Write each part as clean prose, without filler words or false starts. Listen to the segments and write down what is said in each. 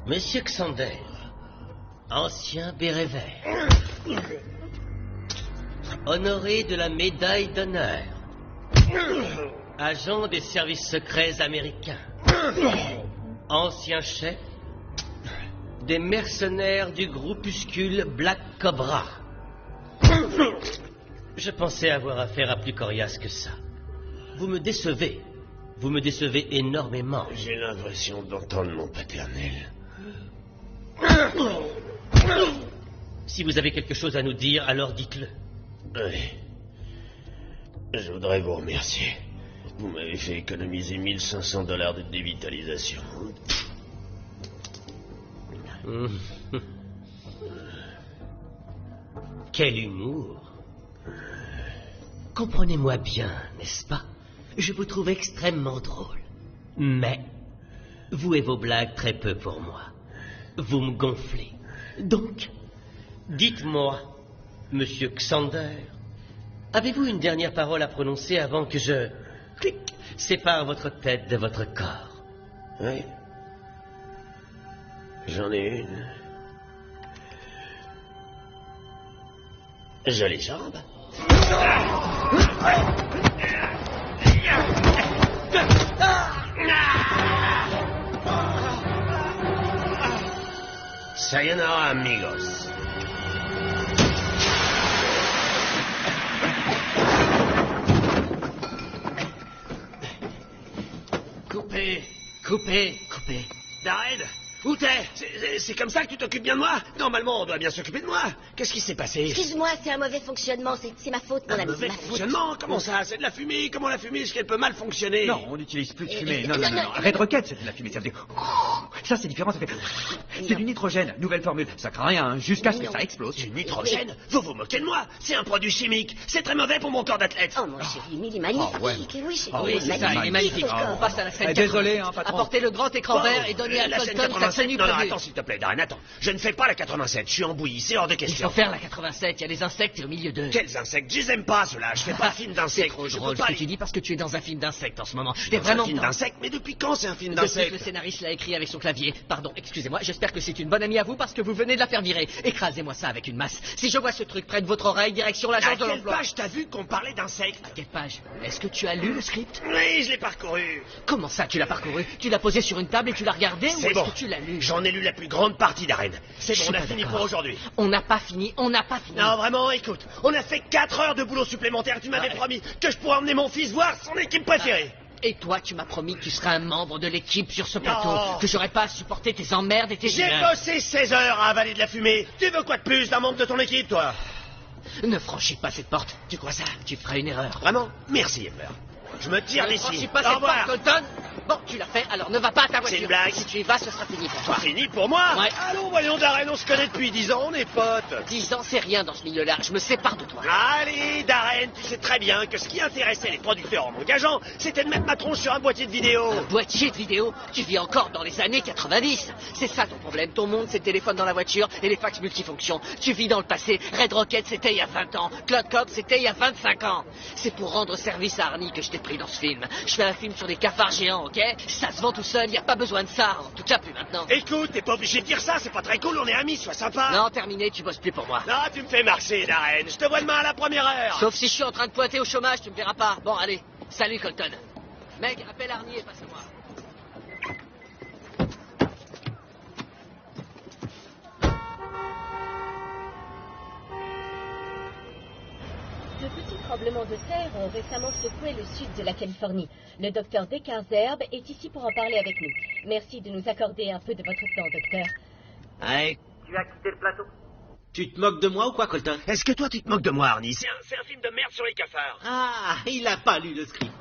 Monsieur Xander, ancien béret vert, honoré de la médaille d'honneur, agent des services secrets américains, ancien chef des mercenaires du groupuscule Black Cobra. Je pensais avoir affaire à plus coriace que ça. Vous me décevez. Vous me décevez énormément. J'ai l'impression d'entendre mon paternel. Si vous avez quelque chose à nous dire, alors dites-le. Oui. Je voudrais vous remercier. Vous m'avez fait économiser $1500 de dévitalisation. Quel humour. Comprenez-moi bien, n'est-ce pas? Je vous trouve extrêmement drôle. Mais vous et vos blagues très peu pour moi. Vous me gonflez. Donc, dites-moi, monsieur Xander, avez-vous une dernière parole à prononcer avant que je... clic, sépare votre tête de votre corps? Oui. J'en ai une. Jolie jambe. Sayonara, amigos. Coupez, coupez, coupez. Darren, où t'es? C'est comme ça que tu t'occupes bien de moi? Normalement, on doit bien s'occuper de moi. Qu'est-ce qui s'est passé? Excuse-moi, c'est un mauvais fonctionnement, c'est ma faute, mon ami. Un mauvais fonctionnement? Comment ça? C'est de la fumée? Comment la fumée, est-ce qu'elle peut mal fonctionner? Non, on n'utilise plus de fumée. Non. Red Rocket, c'est de la fumée. Ça fait... Ça, c'est différent, ça fait... C'est du nitrogène, nouvelle formule. Ça craint rien, hein, jusqu'à ce que ça explose. Du nitrogène? Vous vous moquez de moi? C'est un produit chimique. C'est très mauvais pour mon corps d'athlète. Oh, mon chéri, mais il est magnifique. Ah, ouais. Oui, c'est c'est ça, il est magnifique. On passe à la scène. Désolé, hein, patron. Apportez le grand écran vert et donnez à la scène Colton sa 87. tenue Non, prévue. attends, s'il te plaît, Darren, attends. Je ne fais pas la 87, je suis en bouillie, c'est hors de Il question. faut faire la 87, il y a des insectes au milieu d'eux. Quels insectes? Je les aime pas, ceux-là. Je fais pas de film C'est d'insectes. trop Je peux drôle ce pas que les- tu dis parce que tu es dans un film d'insectes en ce moment. Dans T'es vraiment un film dedans. d'insectes? Mais depuis quand c'est un film Depuis que le d'insectes? scénariste l'a écrit avec son clavier. Pardon, excusez-moi, j'espère que c'est une bonne amie à vous parce que vous venez de la faire virer. Écrasez-moi ça avec une masse. Si je vois ce truc près de votre oreille, direction À l'agence de quelle l'emploi. page t'as vu qu'on parlait d'insectes? Quelle page? Est-ce que tu as lu le script? Oui, je l'ai parcouru. Comment ça, tu l'as parcouru? Tu l'as posé sur une table et tu l'as regardé ou C'est est-ce bon. que tu l'as lu? J'en ai lu la plus grande partie, Darren. C'est Je bon, suis on a pas fini d'accord. pour aujourd'hui. On n'a pas fini, on n'a pas fini. Non, vraiment, écoute, on a fait 4 heures de boulot supplémentaire. Tu m'avais Ouais. promis que je pourrais emmener mon fils voir son équipe préférée. Et toi, tu m'as promis que tu serais un membre de l'équipe sur ce plateau, Non. que j'aurais pas à supporter tes emmerdes et tes J'ai humeurs. bossé 16 heures à avaler de la fumée. Tu veux quoi de plus d'un membre de ton équipe, toi? Ne franchis pas cette porte. Tu crois ça? Tu feras une erreur. Vraiment? Merci, Ember. Je me tire Ne d'ici. franchis pas Au cette revoir. porte, Colton. Bon, tu l'as fait, alors ne va pas à ta voiture. C'est une blague. Si tu y vas, ce sera fini pour toi. Fini pour moi? Ouais. Allons, voyons, Darren, on se connaît depuis 10 ans, on est potes. 10 ans, c'est rien dans ce milieu-là. Je me sépare de toi. Allez, Darren, tu sais très bien que ce qui intéressait les producteurs en m'engageant, c'était de mettre ma tronche sur un boîtier de vidéo. Un boîtier de vidéo, tu vis encore dans les années 90. C'est ça ton problème. Ton monde, c'est le téléphone dans la voiture et les fax multifonctions. Tu vis dans le passé. Red Rocket, c'était il y a 20 ans. Cloud Cop, c'était il y a 25 ans. C'est pour rendre service à Arnie que je t'ai pris dans ce film. Je fais un film sur des cafards géants, ok? Ça se vend tout seul, y a pas besoin de ça. En tout cas, plus maintenant. Écoute, t'es pas obligé de dire ça, c'est pas très cool, on est amis, sois sympa. Non, terminé, tu bosses plus pour moi. Non, tu me fais marcher, Darren. Je te vois demain à la première heure. Sauf si je suis en train de pointer au chômage, tu me verras pas. Bon, allez. Salut, Colton. Meg, appelle Arnie et passe-moi. De petits tremblements de terre ont récemment secoué le sud de la Californie. Le docteur Descartes-Zerbe est ici pour en parler avec nous. Merci de nous accorder un peu de votre temps, docteur. Hey, tu as quitté le plateau? Tu te moques de moi ou quoi, Colton? Est-ce que toi, tu te moques de moi, Arnie? C'est un film de merde sur les cafards. Ah, il a pas lu le script.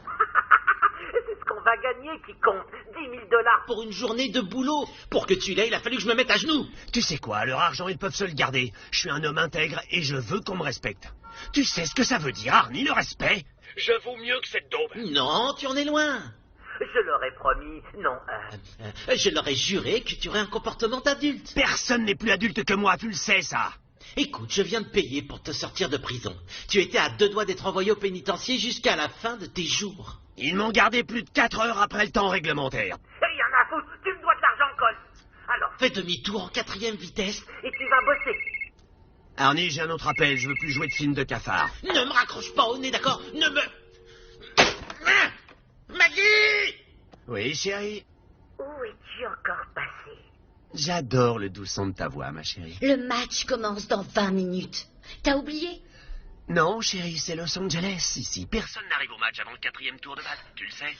C'est ce qu'on va gagner qui compte. $10 000. Pour une journée de boulot. Pour que tu l'aies, il a fallu que je me mette à genoux. Tu sais quoi, leur argent, ils peuvent se le garder. Je suis un homme intègre et je veux qu'on me respecte. Tu sais ce que ça veut dire, Arnie, le respect? Je vaux mieux que cette daube. Non, tu en es loin. Je leur ai promis. Non, Je leur ai juré que tu aurais un comportement d'adulte. Personne n'est plus adulte que moi, tu le sais, ça. Écoute, je viens de payer pour te sortir de prison. Tu étais à 2 doigts d'être envoyé au pénitencier jusqu'à la fin de tes jours. Ils m'ont gardé plus de 4 heures après le temps réglementaire. rien à foutre. Tu me dois de l'argent, Colt. alors. Fais demi-tour en 4e vitesse. Et tu vas bosser. Arnie, j'ai un autre appel. Je veux plus jouer de film de cafard. Ne me raccroche pas au nez, d'accord? Ne me... Maggie! Oui, chérie? Où es-tu encore passé? J'adore le doux son de ta voix, ma chérie. Le match commence dans 20 minutes. T'as oublié? Non, chérie, c'est Los Angeles, ici. Personne n'arrive au match avant le 4e tour de balle, tu le sais.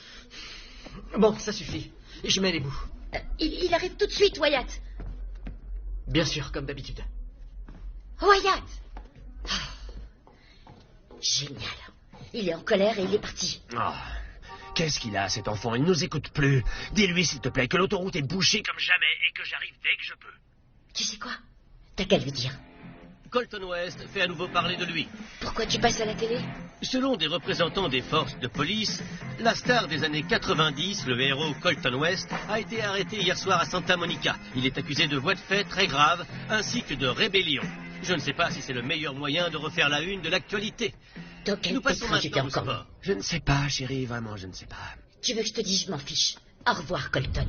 Bon, ça suffit. Je mets les bouts. Il arrive tout de suite, Wyatt. Bien sûr, comme d'habitude. Wyatt! Génial. Il est en colère et il est parti. Oh, qu'est-ce qu'il a, cet enfant? Il ne nous écoute plus. Dis-lui, s'il te plaît, que l'autoroute est bouchée comme jamais et que j'arrive dès que je peux. Tu sais quoi? T'as qu'à lui dire. Colton West fait à nouveau parler de lui. Pourquoi tu passes à la télé? Selon des représentants des forces de police, la star des années 90, le héros Colton West, a été arrêté hier soir à Santa Monica. Il est accusé de voies de fait très graves, ainsi que de rébellion. Je ne sais pas si c'est le meilleur moyen de refaire la une de l'actualité. Dans quel Nous passons pétrin tu t'es maintenant au encore... sport. Je ne sais pas, chérie, vraiment, je ne sais pas. Tu veux que je te dise, je m'en fiche. Au revoir, Colton.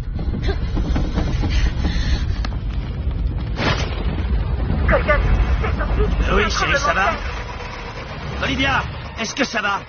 Colton, c'est sorti. Oui, chérie, ça va? Olivia, est-ce que ça va?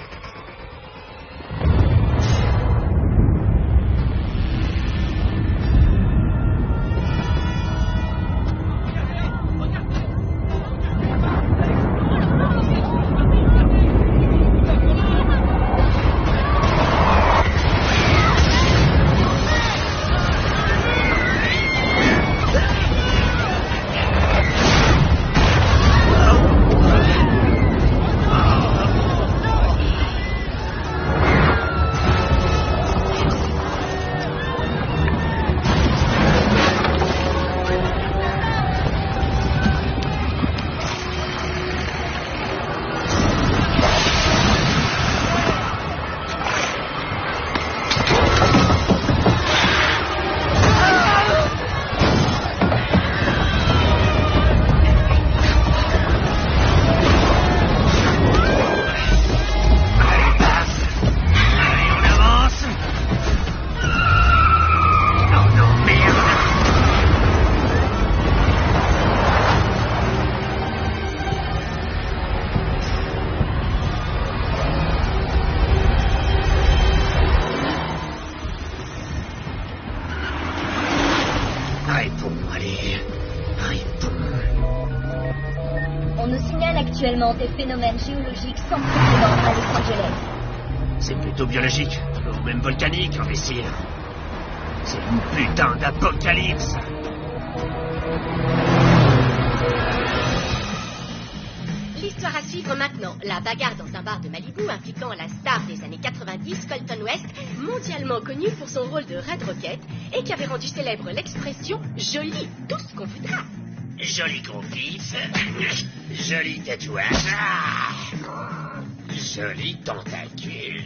Actuellement des phénomènes géologiques sans précédent à Los Angeles. C'est plutôt biologique, ou même volcanique, imbécile. C'est une putain d'apocalypse. L'histoire à suivre maintenant. La bagarre dans un bar de Malibu impliquant la star des années 90, Colton West, mondialement connu pour son rôle de Red Rocket et qui avait rendu célèbre l'expression « joli, tout ce qu'on voudra ». Joli gros pif, joli tatouage, joli tentacule.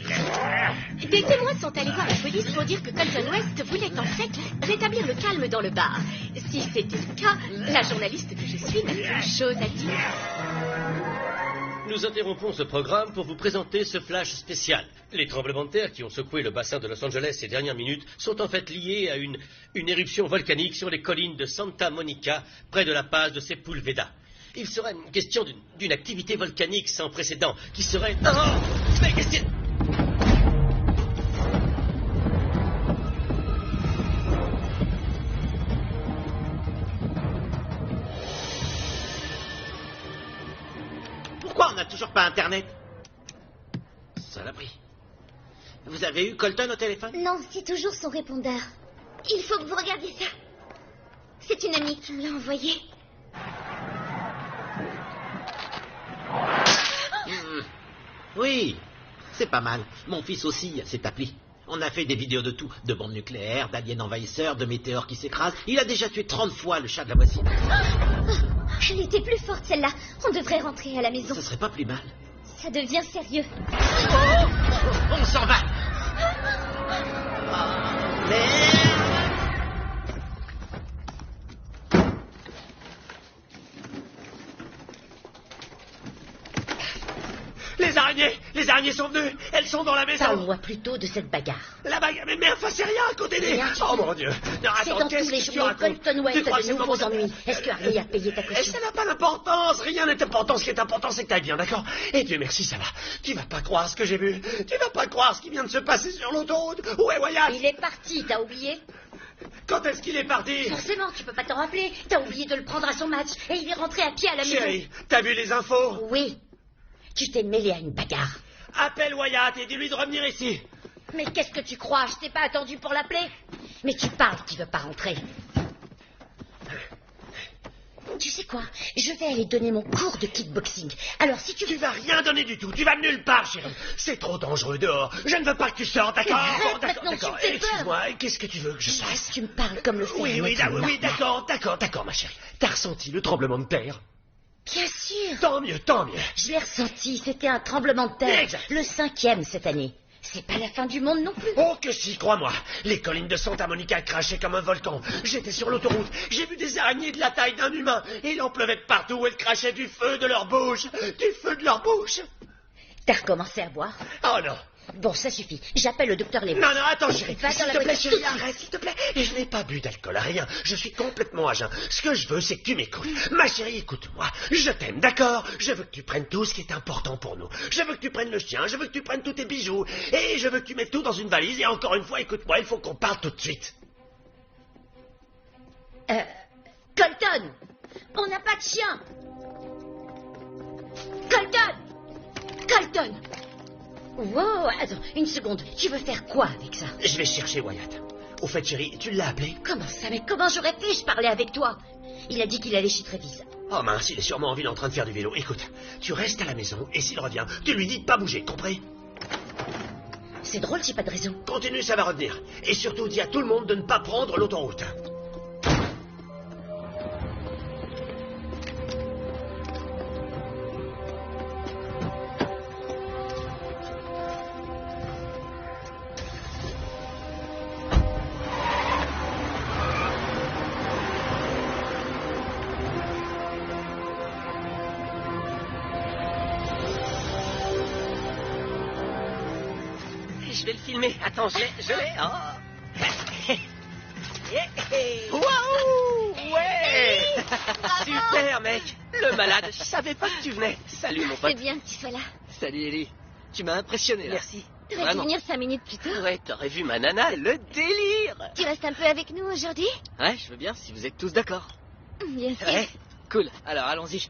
Des témoins sont allés voir la police pour dire que Colton West voulait en fait rétablir le calme dans le bar. Si c'était le cas, la journaliste que je suis n'a qu'une chose à dire. Nous interrompons ce programme pour vous présenter ce flash spécial. Les tremblements de terre qui ont secoué le bassin de Los Angeles ces dernières minutes sont en fait liés à une éruption volcanique sur les collines de Santa Monica, près de la passe de Sepulveda. Il serait question d'une activité volcanique sans précédent qui serait... Oh, mais qu'est-ce que... Pourquoi on n'a toujours pas Internet? Saloperie. Vous avez eu Colton au téléphone? Non, c'est toujours son répondeur. Il faut que vous regardiez ça. C'est une amie qui me l'a envoyé. Oui, c'est pas mal. Mon fils aussi a cette appli. On a fait des vidéos de tout. De bombes nucléaires, d'aliens envahisseurs, de météores qui s'écrasent. Il a déjà tué 30 fois le chat de la voisine. Elle était plus forte, celle-là. On devrait rentrer à la maison. Ce serait pas plus mal. Ça devient sérieux. On s'en va. Merde. Les araignées sont venues. Elles sont dans la maison. Parle-moi plutôt de cette bagarre. La bagarre, mais enfin, c'est rien à côté des... Rien, Oh mon Dieu. Non, C'est attends, dans tous qu'est-ce les que tu journaux racontes? Colton West Tu crois a que de c'est nouveaux mon- ennuis. Est-ce que Harry a payé ta Et caution? ça n'a pas d'importance, rien n'est important. Ce qui est important, c'est que t'ailles bien, d'accord? Et Dieu merci, ça va. Tu vas pas croire ce que j'ai vu. Tu vas pas croire ce qui vient de se passer sur l'autoroute. Où est Wyatt? Il est parti, t'as oublié? Quand est-ce qu'il est parti? Forcément, tu peux pas t'en rappeler. T'as oublié de le prendre à son match et il est rentré à pied à la maison. Chérie, t'as vu les infos? Oui. Tu t'es mêlé à une bagarre. Appelle Wyatt et dis-lui de revenir ici. Mais qu'est-ce que tu crois? Je t'ai pas attendu pour l'appeler? Mais tu parles qu'il veut pas rentrer. Tu sais quoi? Je vais aller donner mon cours de kickboxing. Alors si tu... Tu vas rien donner du tout, tu vas nulle part, chérie. C'est trop dangereux dehors. Je ne veux pas que tu sortes, d'accord? Arrête Bon, maintenant, d'accord. tu me fais peur. Excuse-moi, qu'est-ce que tu veux que je fasse? Tu me parles comme le fait Oui, un oui, être oui, normal. d'accord, ma chérie. T'as ressenti le tremblement de terre? Bien sûr. Tant mieux, tant mieux. Je l'ai ressenti, c'était un tremblement de terre. Exact. Le 5e cette année. C'est pas la fin du monde non plus. Oh que si, crois-moi. Les collines de Santa Monica crachaient comme un volcan. J'étais sur l'autoroute, j'ai vu des araignées de la taille d'un humain. Et il en pleuvait de partout, elles crachaient du feu de leur bouche. Du feu de leur bouche. T'as recommencé à boire? Oh non. Bon, ça suffit. J'appelle le docteur Lewis. Non, attends, chérie. Va dans S'il la te plaît, voiture chérie, tout de suite. arrête, s'il te plaît. Et je n'ai pas bu d'alcool, rien. Je suis complètement à jeun. Ce que je veux, c'est que tu m'écoutes. Ma chérie, écoute-moi. Je t'aime, d'accord? Je veux que tu prennes tout ce qui est important pour nous. Je veux que tu prennes le chien, je veux que tu prennes tous tes bijoux. Et je veux que tu mettes tout dans une valise. Et encore une fois, écoute-moi, il faut qu'on parte tout de suite. Colton! On n'a pas de chien! Colton! Colton! Wow, attends, une seconde. Tu veux faire quoi avec ça? Je vais chercher Wyatt. Au fait, chérie, tu l'as appelé? Comment ça? Mais comment j'aurais pu? Je parlais avec toi. Il a dit qu'il allait chez Travis. Oh mince, il est sûrement en ville en train de faire du vélo. Écoute, tu restes à la maison et s'il revient, tu lui dis de pas bouger, compris? C'est drôle, j'ai pas de raison. Continue, ça va revenir. Et surtout, dis à tout le monde de ne pas prendre l'autoroute. Je vais le filmer. Attends, je l'ai. Oh. Waouh! Ouais! Super, mec! Le malade, je savais pas que tu venais. Salut, mon C'est pote. bien que tu sois là. Salut Ellie, tu m'as impressionné là. Merci. T'aurais dû Vraiment. venir 5 minutes plus tôt. Ouais, t'aurais vu ma nana, le délire! Tu restes un peu avec nous aujourd'hui? Ouais, je veux bien si vous êtes tous d'accord. Bien sûr. Ouais, Cool, alors allons-y.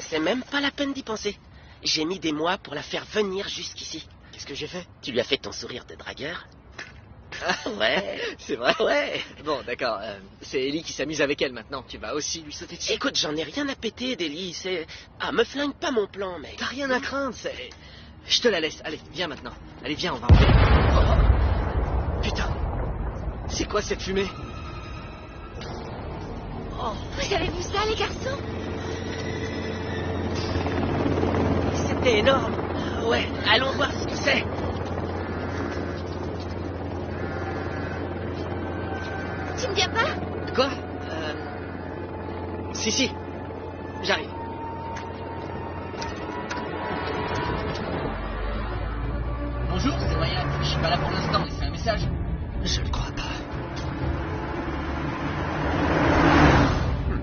c'est même pas la peine d'y penser. J'ai mis des mois pour la faire venir jusqu'ici. Qu'est-ce que j'ai fait? Tu lui as fait ton sourire de dragueur? Ouais. C'est vrai? Ouais. Bon, d'accord, c'est Ellie qui s'amuse avec elle maintenant. Tu vas aussi lui sauter dessus. Écoute, j'en ai rien à péter, Délie. C'est... Ah, me flingue pas mon plan, mec. T'as rien à craindre, c'est... Je te la laisse, allez, viens maintenant. Allez, viens, on va en... Oh. Putain. C'est quoi cette fumée? Oh, vous avez vu ça, les garçons? C'était énorme. Ouais, allons voir ce que c'est. Tu ne viens pas? Quoi? Si, j'arrive. Bonjour, c'est Wyatt. Je suis pas là pour l'instant, laissez un message. Je ne crois pas.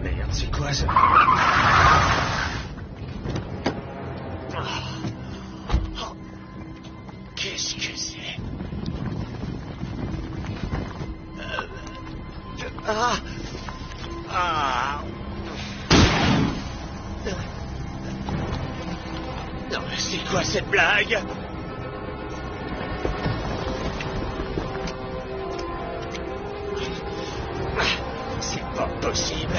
Merde, c'est quoi ça? Oh. Qu'est-ce que c'est? Ah. Non, mais c'est quoi cette blague? C'est pas possible.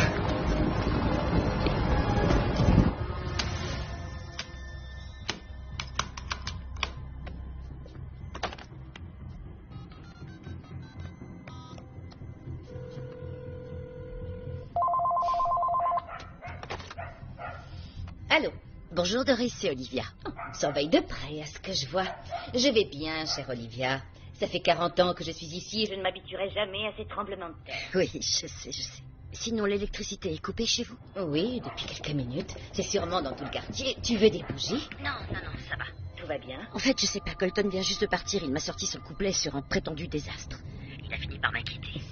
Allô? Bonjour Doris, c'est Olivia. Oh, on surveille de près à ce que je vois. Je vais bien, chère Olivia. Ça fait 40 ans que je suis ici et je ne m'habituerai jamais à ces tremblements de terre. Oui, je sais. Sinon, l'électricité est coupée chez vous? Oui, depuis quelques minutes. C'est sûrement dans tout le quartier. Tu veux des bougies? Non, ça va. Tout va bien? En fait, je sais pas, Colton vient juste de partir. Il m'a sorti son couplet sur un prétendu désastre. Il a fini par m'inquiéter.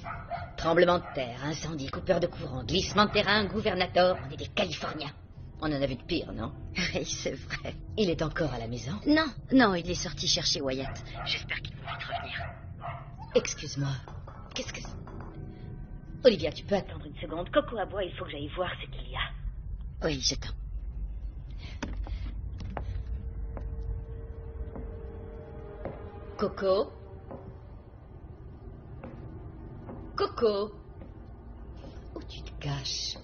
Tremblement de terre, incendie, coupeur de courant, glissement de terrain, gouvernateur. On est des Californiens. On en a vu de pire, non? Oui, c'est vrai. Il est encore à la maison? Non, il est sorti chercher Wyatt. J'espère qu'il va vite revenir. Excuse-moi. Qu'est-ce que c'est? Olivia, tu peux attendre une seconde. Coco aboie, il faut que j'aille voir ce qu'il y a. Oui, j'attends. Coco? Coco? Où tu te caches?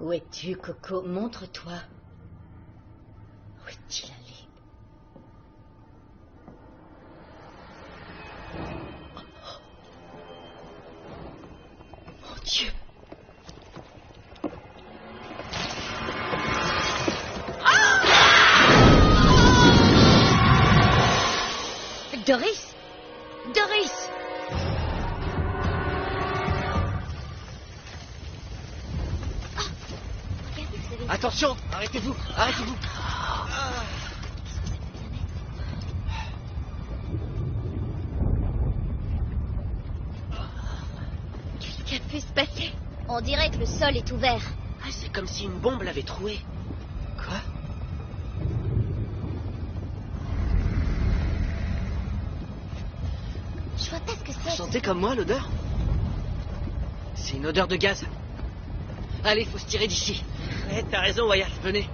Où es-tu, Coco? Montre-toi. Où est-il allé? Oh. Mon Dieu! Doris! Doris! Attention, arrêtez-vous, arrêtez-vous. Qu'est-ce qui a pu se passer? On dirait que le sol est ouvert. Ah, c'est comme si une bombe l'avait troué. Quoi? Je vois pas ce que c'est. Vous sentez comme moi l'odeur? C'est une odeur de gaz. Allez, faut se tirer d'ici. Eh, t'as raison, Wyatt, venez.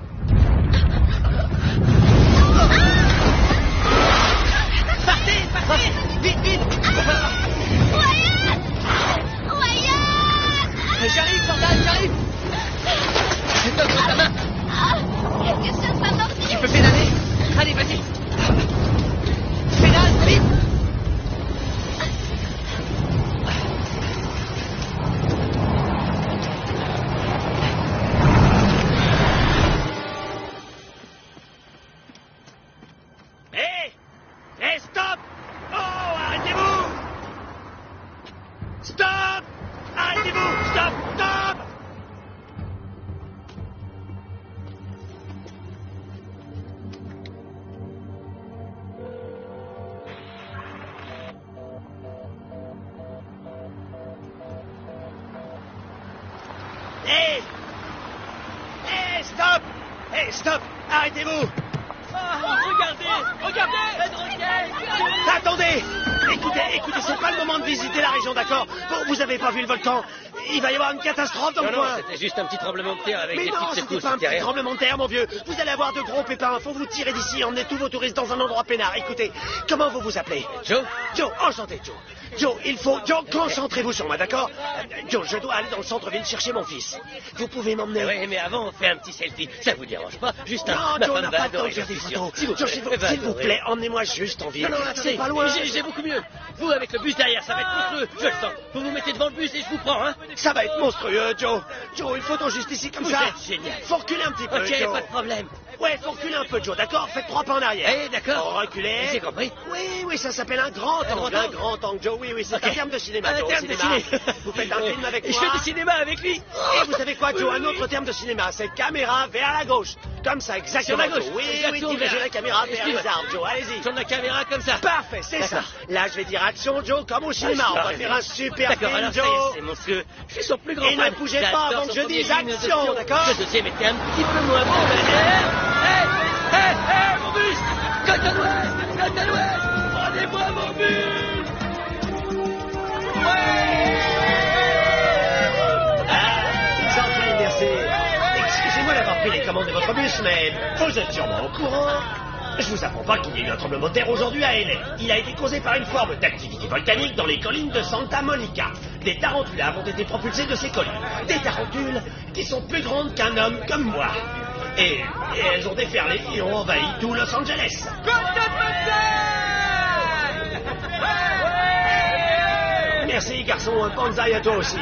Partez, vite, vite. Wyatt! J'arrive, Jordan, j'arrive. Je t'offre ta main. Qu'est-ce que ça m'a dit? Tu peux pédaler? Allez, vas-y. Pédale, vite. Stop! Oh, arrêtez-vous! Stop! Arrêtez-vous! Stop! Stop! Hé! Hé, stop! Hé, stop! Arrêtez-vous! Regardez! Attendez! Écoutez, c'est pas le moment de visiter la région, d'accord? Vous avez pas vu le volcan? Il va y avoir une catastrophe dans le coin. C'était juste un petit tremblement de terre avec Mais des non, petites c'était secousses. pas un petit rien. tremblement de terre, mon vieux. Vous allez avoir de gros pépins. Faut vous tirer d'ici et emmener tous vos touristes dans un endroit peinard. Écoutez, comment vous vous appelez? Joe? Joe, enchanté, Joe. Joe, Joe, concentrez-vous sur moi, d'accord? Joe, je dois aller dans le centre-ville chercher mon fils. Vous pouvez m'emmener? Oui, mais avant, on fait un petit selfie. Ça vous dérange pas? Juste un... Non, Ma Joe, on femme n'a va pas le temps adorer, de faire j'en des suis sûr. photos. Joe, s'il vous plaît, emmenez-moi juste en ville. Non, C'est attendez, pas loin. j'ai beaucoup mieux. Vous, avec le bus derrière, ça va être monstrueux. Je le sens. Vous vous mettez devant le bus et je vous prends, hein? Ça va être monstrueux, Joe. Joe, une photo juste ici comme Vous ça. êtes génial. Faut reculer un petit peu, Ok, Joe. pas de problème. Ouais, faut reculer un peu, Joe, d'accord? Faites 3 pas en arrière. Eh, d'accord. Reculez. J'ai compris. Oui, ça s'appelle un grand angle. Un grand angle, Joe. Oui, c'est un terme de cinéma, Un Joe. terme de cinéma. ciné. Vous faites un film avec Et moi. je fais du cinéma avec lui. Et vous savez quoi, Joe? Un autre terme de cinéma, c'est caméra vers la gauche. Comme ça, exactement. Sur la gauche. Joe. Oui, Je tourne dirigez vers- la caméra vers Excuse-moi. les arbres, Joe. Allez-y. Tourne la caméra comme ça. Parfait, c'est ça. D'accord. Là, je vais dire action, Joe, comme au cinéma. On va faire un super D'accord, film, alors ça y est, Joe. c'est monstrueux. Je suis son plus grand Et ne fan. bougez pas J'adore avant son que je premier dise film, action, le d'accord? Le deuxième était un petit peu moins bon, mais... Hé, mon bus! Colton West! Prenez-moi mon bus! Gentil, merci. Excusez-moi d'avoir pris les commandes de votre bus, mais vous êtes sûrement au courant. Je vous apprends pas qu'il y a eu un tremblement de terre aujourd'hui à LA. Il a été causé par une forme d'activité volcanique dans les collines de Santa Monica. Des tarentules ont été propulsées de ces collines. Des tarentules qui sont plus grandes qu'un homme comme moi. Et elles ont déferlé et ont envahi tout Los Angeles. Merci, garçon. Un panzai à toi aussi.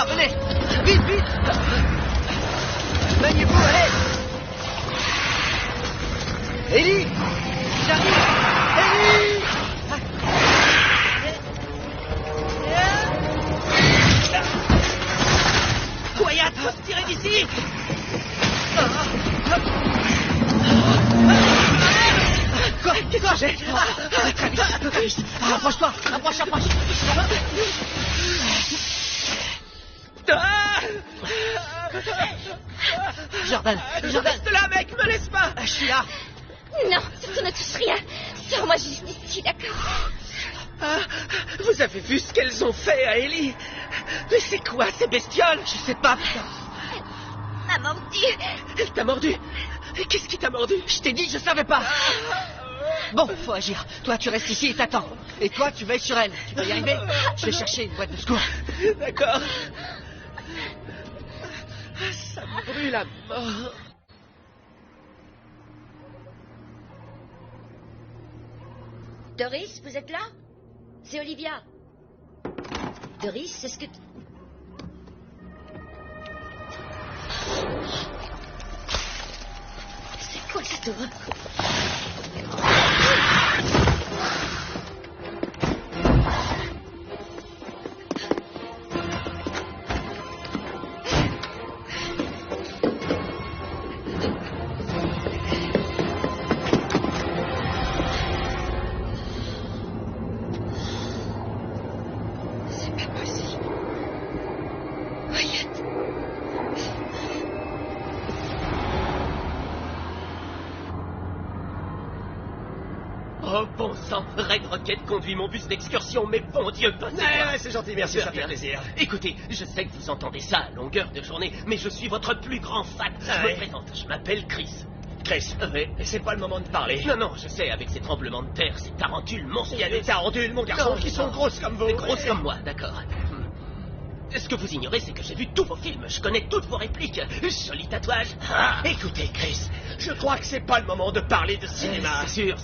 moi, venez. Vite, vite. Maniez-vous, allez. Ellie, j'arrive. Ellie. Wyatt, faut se tirer d'ici. Quoi? J'ai... Très vite, un peu plus. Approche-toi, approche. Jordan, Reste là, mec, me laisse pas. je suis là. Non, surtout ne touche rien. Sors-moi juste d'ici, d'accord? Vous avez vu ce qu'elles ont fait à Ellie? Mais c'est quoi ces bestioles? Je sais pas, putain. M'a mordu. Elle t'a mordu? Qu'est-ce qui t'a mordu? Je t'ai dit, je savais pas. Bon, faut agir. Toi, tu restes ici et t'attends. Et toi, tu veilles sur elle. Tu vas y arriver? Je vais chercher une boîte de secours. D'accord. Ça me brûle à mort. Doris, vous êtes là? C'est Olivia. Doris, c'est ce que... C'est quoi cette horreur? C'est pas possible. Wyatt. Oh bon sang, Red Rocket conduit mon bus d'excursion, mais bon Dieu, Ouais, c'est gentil, merci, ça fait plaisir. Écoutez, je sais que vous entendez ça à longueur de journée, mais je suis votre plus grand fan. Je me présente, je m'appelle Chris. Chris, c'est pas le moment de parler. Non, je sais, avec ces tremblements de terre, ces tarentules monstrueuses... Il y a des tarentules, mon garçon, qui sont grosses comme vous. Grosses comme moi, d'accord. Ce que vous ignorez, c'est que j'ai vu tous vos films, je connais toutes vos répliques. Joli tatouage. Écoutez, Chris, je crois que c'est pas le moment de parler de cinéma. Sûr.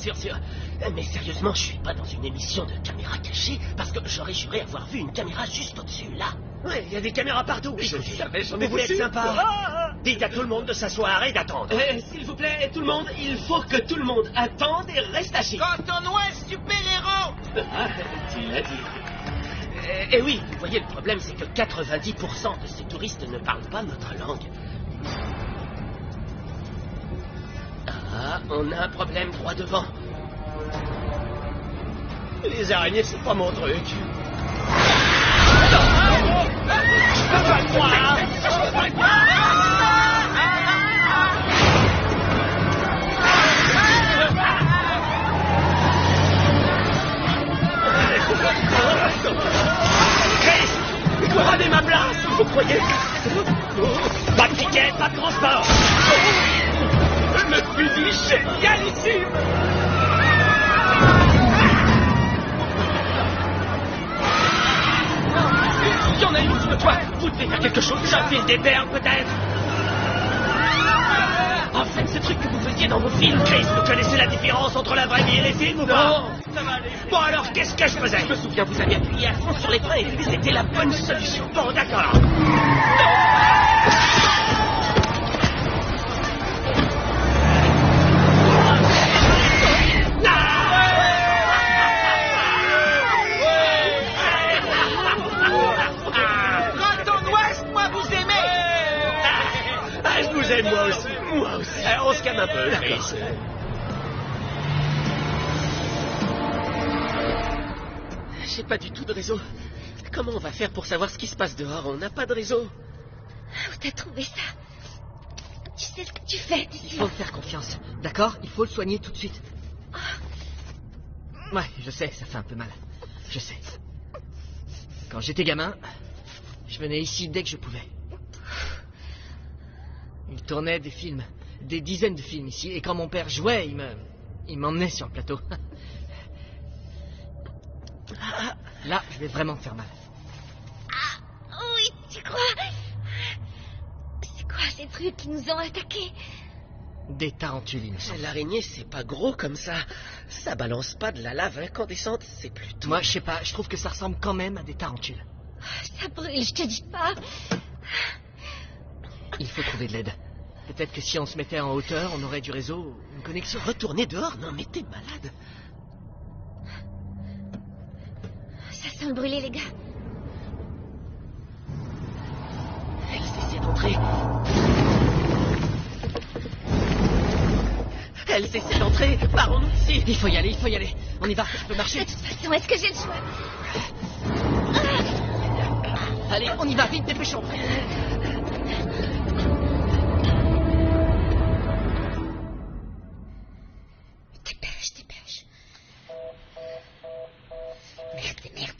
Mais sérieusement, je suis pas dans une émission de caméra cachée, parce que j'aurais juré avoir vu une caméra juste au-dessus, là. Ouais, il y a des caméras partout. Écoutez, Vous voulez être sympa? Dites à tout le monde de s'asseoir et d'attendre. S'il vous plaît, tout le monde, il faut que tout le monde attende et reste assis. Cotton West, super-héros. Tu l'as dit. Et oui, vous voyez, le problème, c'est que 90% de ces touristes ne parlent pas notre langue. Ah, on a un problème droit devant. Les araignées, c'est pas mon truc. Je peux pas le croire. Chris, prenez ma place, vous croyez? Pas de ticket, pas de transport. Le fusil génialissime. Il y en a une sur le toit. Vous devez faire quelque chose. J'enfile des perles, peut-être. En fait, ce truc que vous faisiez dans vos films, Chris, vous connaissez la différence entre la vraie vie et les films ou pas? Non, ça va aller. Bon alors, qu'est-ce que je faisais? Je me souviens, vous aviez appuyé à fond sur les freins et c'était la bonne solution. Bon, d'accord. Cotton West, moi vous aimez. Je vous aime, moi aussi. Moi aussi. On se calme un peu, Chris. J'ai pas du tout de réseau. Comment on va faire pour savoir ce qui se passe dehors? On n'a pas de réseau. Où t'as trouvé ça? Tu sais ce que tu fais, Il faut me faire confiance, d'accord? Il faut le soigner tout de suite. Ouais, je sais, ça fait un peu mal. Je sais. Quand j'étais gamin, je venais ici dès que je pouvais. Il tournait des films, des dizaines de films ici, et quand mon père jouait, il m'emmenait sur le plateau. Là, je vais vraiment me faire mal. Ah, oui, tu crois? C'est quoi ces trucs qui nous ont attaqués? Des tarentules, il me semble. L'araignée, c'est pas gros comme ça. Ça balance pas de la lave incandescente, c'est plutôt... Moi, je sais pas, je trouve que ça ressemble quand même à des tarentules. Ça brûle, je te dis pas. Il faut trouver de l'aide. Peut-être que si on se mettait en hauteur, on aurait du réseau, une connexion. Retournez dehors? Non, mais t'es malade. Ça sent le brûler, les gars. Elle essaie d'entrer. Elle essaie d'entrer. Partons-nous d'ici. Il faut y aller, il faut y aller. On y va, je peux marcher. De toute façon, est-ce que j'ai le choix? Allez, on y va, vite, dépêchons. Dépêche, dépêche. Merde.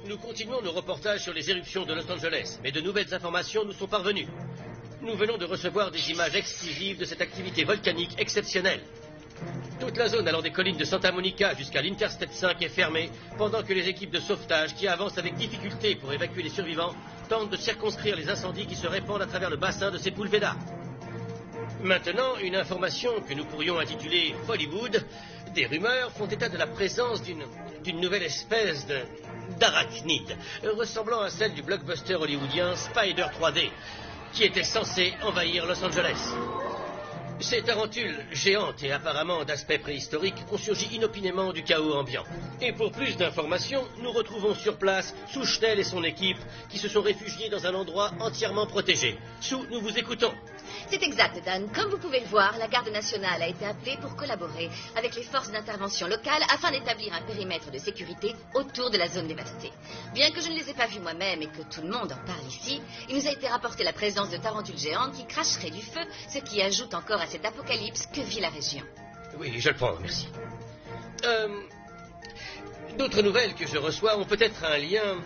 Nous continuons nos reportages sur les éruptions de Los Angeles, mais de nouvelles informations nous sont parvenues. Nous venons de recevoir des images exclusives de cette activité volcanique exceptionnelle. Toute la zone allant des collines de Santa Monica jusqu'à l'Interstate 5 est fermée, pendant que les équipes de sauvetage, qui avancent avec difficulté pour évacuer les survivants, tentent de circonscrire les incendies qui se répandent à travers le bassin de Sepulveda. Maintenant, une information que nous pourrions intituler Hollywood. Des rumeurs font état de la présence d'une nouvelle espèce d'arachnide, ressemblant à celle du blockbuster hollywoodien Spider 3D, qui était censé envahir Los Angeles. Ces tarentules géantes et apparemment d'aspect préhistorique ont surgi inopinément du chaos ambiant. Et pour plus d'informations, nous retrouvons sur place Souchnel et son équipe qui se sont réfugiés dans un endroit entièrement protégé. Sou, nous vous écoutons. C'est exact, Dan. Comme vous pouvez le voir, la garde nationale a été appelée pour collaborer avec les forces d'intervention locales afin d'établir un périmètre de sécurité autour de la zone dévastée. Bien que je ne les ai pas vus moi-même et que tout le monde en parle ici, il nous a été rapporté la présence de tarentules géantes qui cracheraient du feu, ce qui ajoute encore à cet apocalypse que vit la région. Oui, je le prends, merci. D'autres nouvelles que je reçois ont peut-être un lien.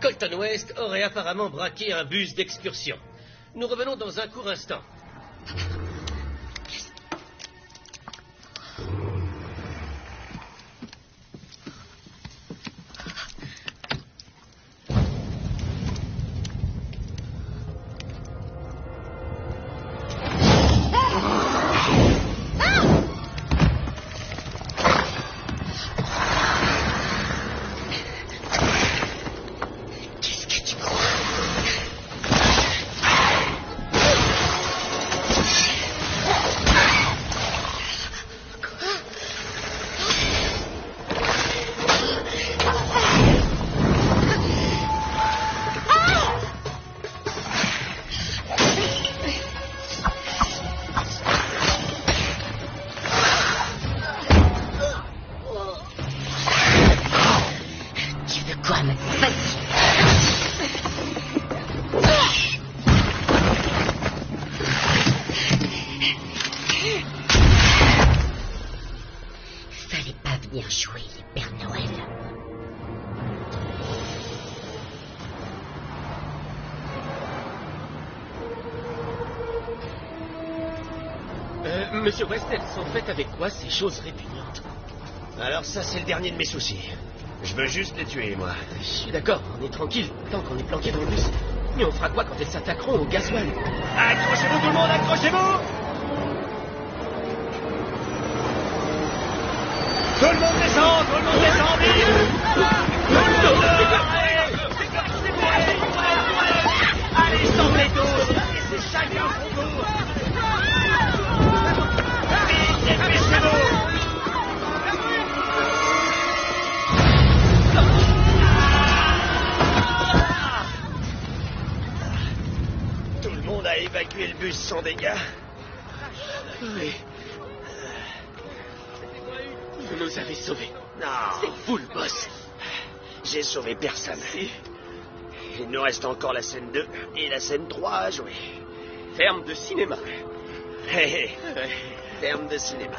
Colton West aurait apparemment braqué un bus d'excursion. Nous revenons dans un court instant. Monsieur West, elles sont faites avec quoi, ces choses répugnantes? Alors ça, c'est le dernier de mes soucis. Je veux juste les tuer, moi. Je suis d'accord, on est tranquille, tant qu'on est planqué dans le bus. Mais on fera quoi quand elles s'attaqueront au gasoil? Accrochez-vous tout le monde, accrochez-vous! Tout le monde descend, vite! Tout le monde! Allez, sortez tous! C'est chacun son tour! Vite, dépêchez-vous! Tout le monde a évacué le bus sans dégâts? Oui. Vous nous avez sauvés. Non. C'est vous le boss. J'ai sauvé personne. Si. Il nous reste encore la scène 2 et la scène 3 à jouer. Ferme de cinéma. Hé, ferme de cinéma.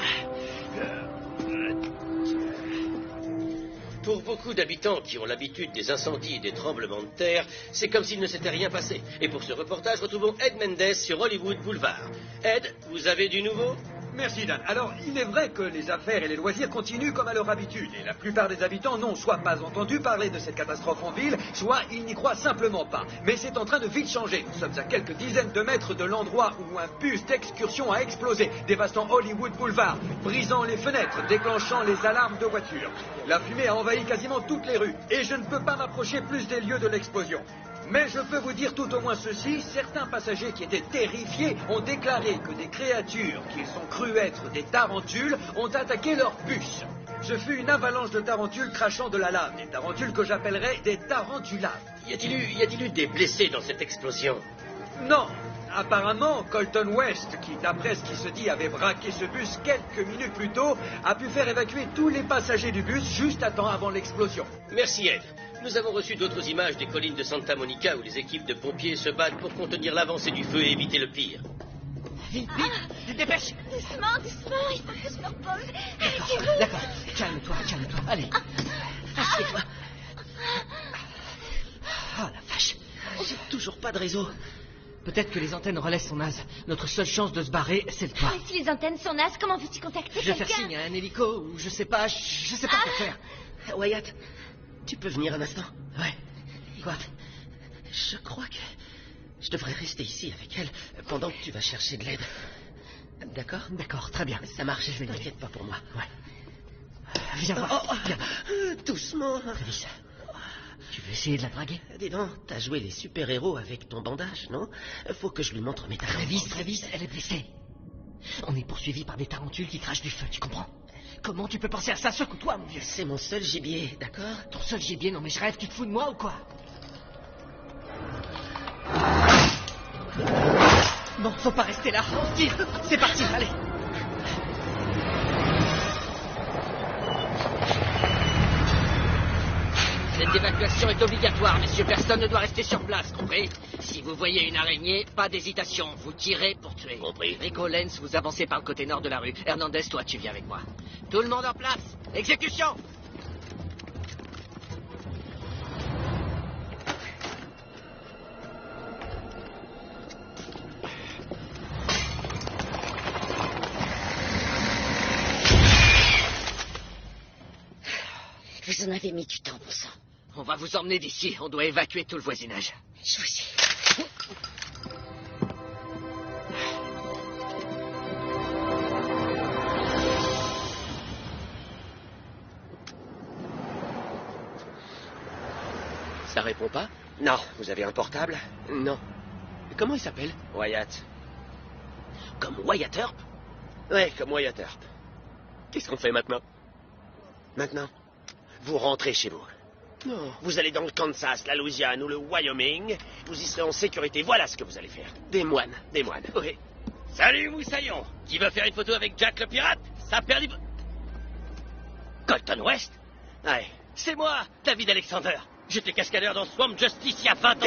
Pour beaucoup d'habitants qui ont l'habitude des incendies et des tremblements de terre, c'est comme s'il ne s'était rien passé. Et pour ce reportage, retrouvons Ed Mendes sur Hollywood Boulevard. Ed, vous avez du nouveau? Merci, Dan. Alors, il est vrai que les affaires et les loisirs continuent comme à leur habitude, et la plupart des habitants n'ont soit pas entendu parler de cette catastrophe en ville, soit ils n'y croient simplement pas. Mais c'est en train de vite changer. Nous sommes à quelques dizaines de mètres de l'endroit où un bus d'excursion a explosé, dévastant Hollywood Boulevard, brisant les fenêtres, déclenchant les alarmes de voitures. La fumée a envahi quasiment toutes les rues, et je ne peux pas m'approcher plus des lieux de l'explosion. Mais je peux vous dire tout au moins ceci, certains passagers qui étaient terrifiés ont déclaré que des créatures qu'ils ont cru être des tarentules ont attaqué leur bus. Ce fut une avalanche de tarentules crachant de la lave, des tarentules que j'appellerais des tarentulaves. Y a-t-il eu des blessés dans cette explosion? Non. Apparemment, Colton West, qui d'après ce qui se dit avait braqué ce bus quelques minutes plus tôt, a pu faire évacuer tous les passagers du bus juste à temps avant l'explosion. Merci, Ed. Nous avons reçu d'autres images des collines de Santa Monica où les équipes de pompiers se battent pour contenir l'avancée du feu et éviter le pire. Vite, vite, dépêche. Doucement, doucement, il faut que je me repose. D'accord, calme-toi. Allez, assieds-toi. Ah, la vache. J'ai toujours pas de réseau. Peut-être que les antennes relaient son naze. Notre seule chance de se barrer, c'est le toit. Ah, si les antennes sont nazes, comment veux-tu contacter Je vais quelqu'un? faire signe à un hélico ou je sais pas quoi faire. Wyatt, tu peux venir un instant? Ouais. Quoi? Je crois que je devrais rester ici avec elle pendant que tu vas chercher de l'aide. D'accord? D'accord, très bien. Ça marche, je vais t'inquiète pas pour moi. Ouais. Viens voir. Viens. Doucement. Travis, tu veux essayer de la draguer? Dis donc, t'as joué les super-héros avec ton bandage, non? Faut que je lui montre mes talents. Travis, elle est blessée. On est poursuivi par des tarentules qui crachent du feu, tu comprends? Comment tu peux penser à ça, secoue-toi, mon vieux? C'est mon seul gibier, d'accord? Ton seul gibier? Non mais je rêve, tu te fous de moi ou quoi? Bon, faut pas rester là, on tire. C'est parti, allez. Cette évacuation est obligatoire, messieurs. Personne ne doit rester sur place, compris? Si vous voyez une araignée, pas d'hésitation. Vous tirez pour tuer. Compris. Rico Lenz, vous avancez par le côté nord de la rue. Hernandez, toi, tu viens avec moi. Tout le monde en place. Exécution! Vous en avez mis du temps, bon sang. On va vous emmener d'ici. On doit évacuer tout le voisinage. Je vous ai. Ça répond pas? Non, vous avez un portable? Non. Comment il s'appelle? Wyatt. Comme Wyatt Earp? Ouais, comme Wyatt Earp. Qu'est-ce qu'on fait maintenant? Maintenant, vous rentrez chez vous. Non. Vous allez dans le Kansas, la Louisiane ou le Wyoming. Vous y serez en sécurité. Voilà ce que vous allez faire. Des moines. Des moines. Oui. Salut, Moussaillon. Qui veut faire une photo avec Jack le pirate? Ça perd du... Colton West? Ouais. C'est moi, David Alexander. J'étais cascadeur dans Swamp Justice il y a 20 ans.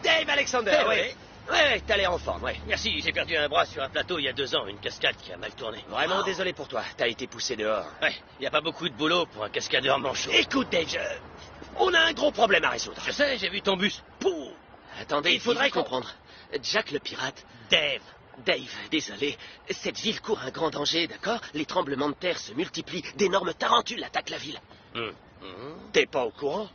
Dave Alexander, Eh oui. ouais. Ouais, t'as l'air en forme, ouais. Merci, j'ai perdu un bras sur un plateau il y a 2 ans, une cascade qui a mal tourné. Vraiment désolé pour toi. T'as été poussé dehors. Ouais, il n'y a pas beaucoup de boulot pour un cascadeur manchot. Écoute, Dave, on a un gros problème à résoudre. Je sais, j'ai vu ton bus. Pouh. Attendez, il faudrait comprendre. Jack le pirate. Dave, désolé. Cette ville court un grand danger, d'accord? Les tremblements de terre se multiplient. D'énormes tarentules attaquent la ville. T'es pas au courant?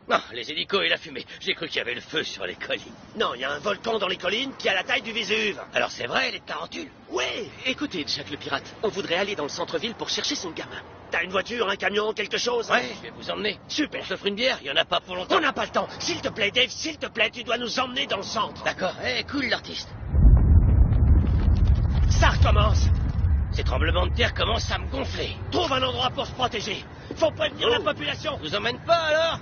Non, les hélicos et la fumée. J'ai cru qu'il y avait le feu sur les collines. Non, il y a un volcan dans les collines qui a la taille du Vésuve. Alors c'est vrai, les tarentules? Oui. Écoutez, Jack le pirate, on voudrait aller dans le centre-ville pour chercher son gamin. T'as une voiture, un camion, quelque chose? Ouais, je vais vous emmener. Super. On s'offre une bière, il y en a pas pour longtemps. On n'a pas le temps. S'il te plaît, Dave, s'il te plaît, tu dois nous emmener dans le centre. D'accord. Cool, l'artiste. Ça recommence. Ces tremblements de terre commencent à me gonfler. Trouve un endroit pour se protéger. Faut prévenir la population. Je vous emmène pas, alors?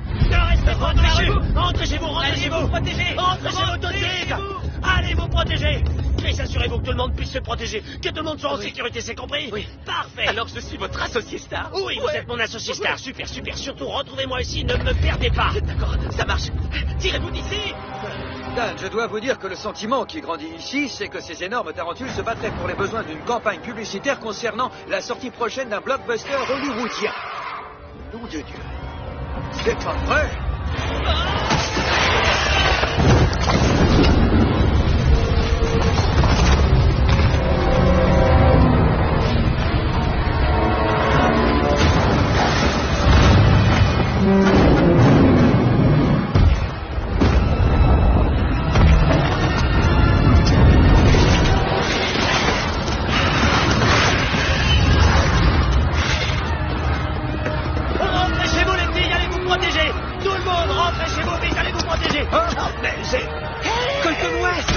Ne restez pas dans la rue. Rentrez chez vous, rentrez chez vous. Protégez. Rentrez chez vous tout de suite. Allez vous protéger. Chris, assurez-vous que tout le monde puisse se protéger. Que tout le monde soit en sécurité, c'est compris? Oui. Parfait. Alors je suis votre associé star? Oui, vous êtes mon associé star. Super, super. Surtout, retrouvez-moi ici, ne me perdez pas. D'accord, ça marche. Tirez-vous d'ici. Dan, je dois vous dire que le sentiment qui grandit ici, c'est que ces énormes tarentules se battraient pour les besoins d'une campagne publicitaire concernant la sortie prochaine d'un blockbuster hollywoodien. Nom de Dieu. C'est pas vrai. C'est... Colton West!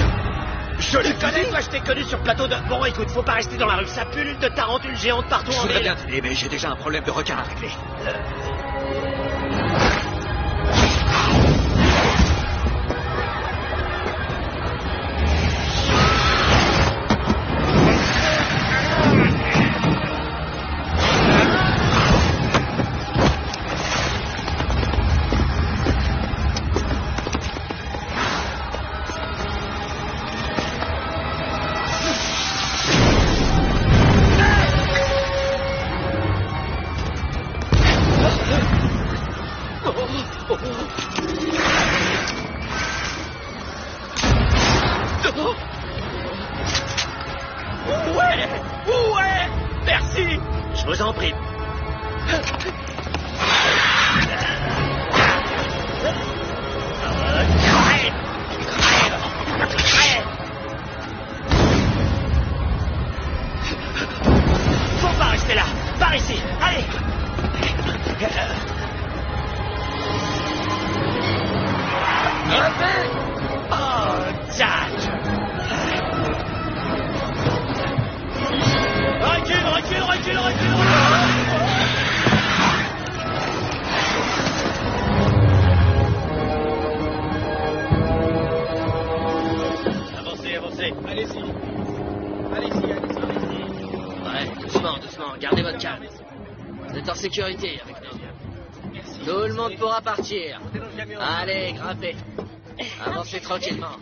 Je le connais, toi, je t'ai connu sur le plateau de... Bon, écoute, faut pas rester dans la rue, ça pullule de tarentules géantes partout Je en voudrais ville. bien t'aider, mais j'ai déjà un problème de requin à régler. Ouais, merci. Je vous en prie. Faut pas rester là. Par ici. Allez. Oh, Jack. Recule. Avancez. Allez-y. Ouais, doucement. Gardez votre calme. Vous êtes en sécurité avec nous. Tout le monde pourra partir. Allez, grimpez. Avancez tranquillement.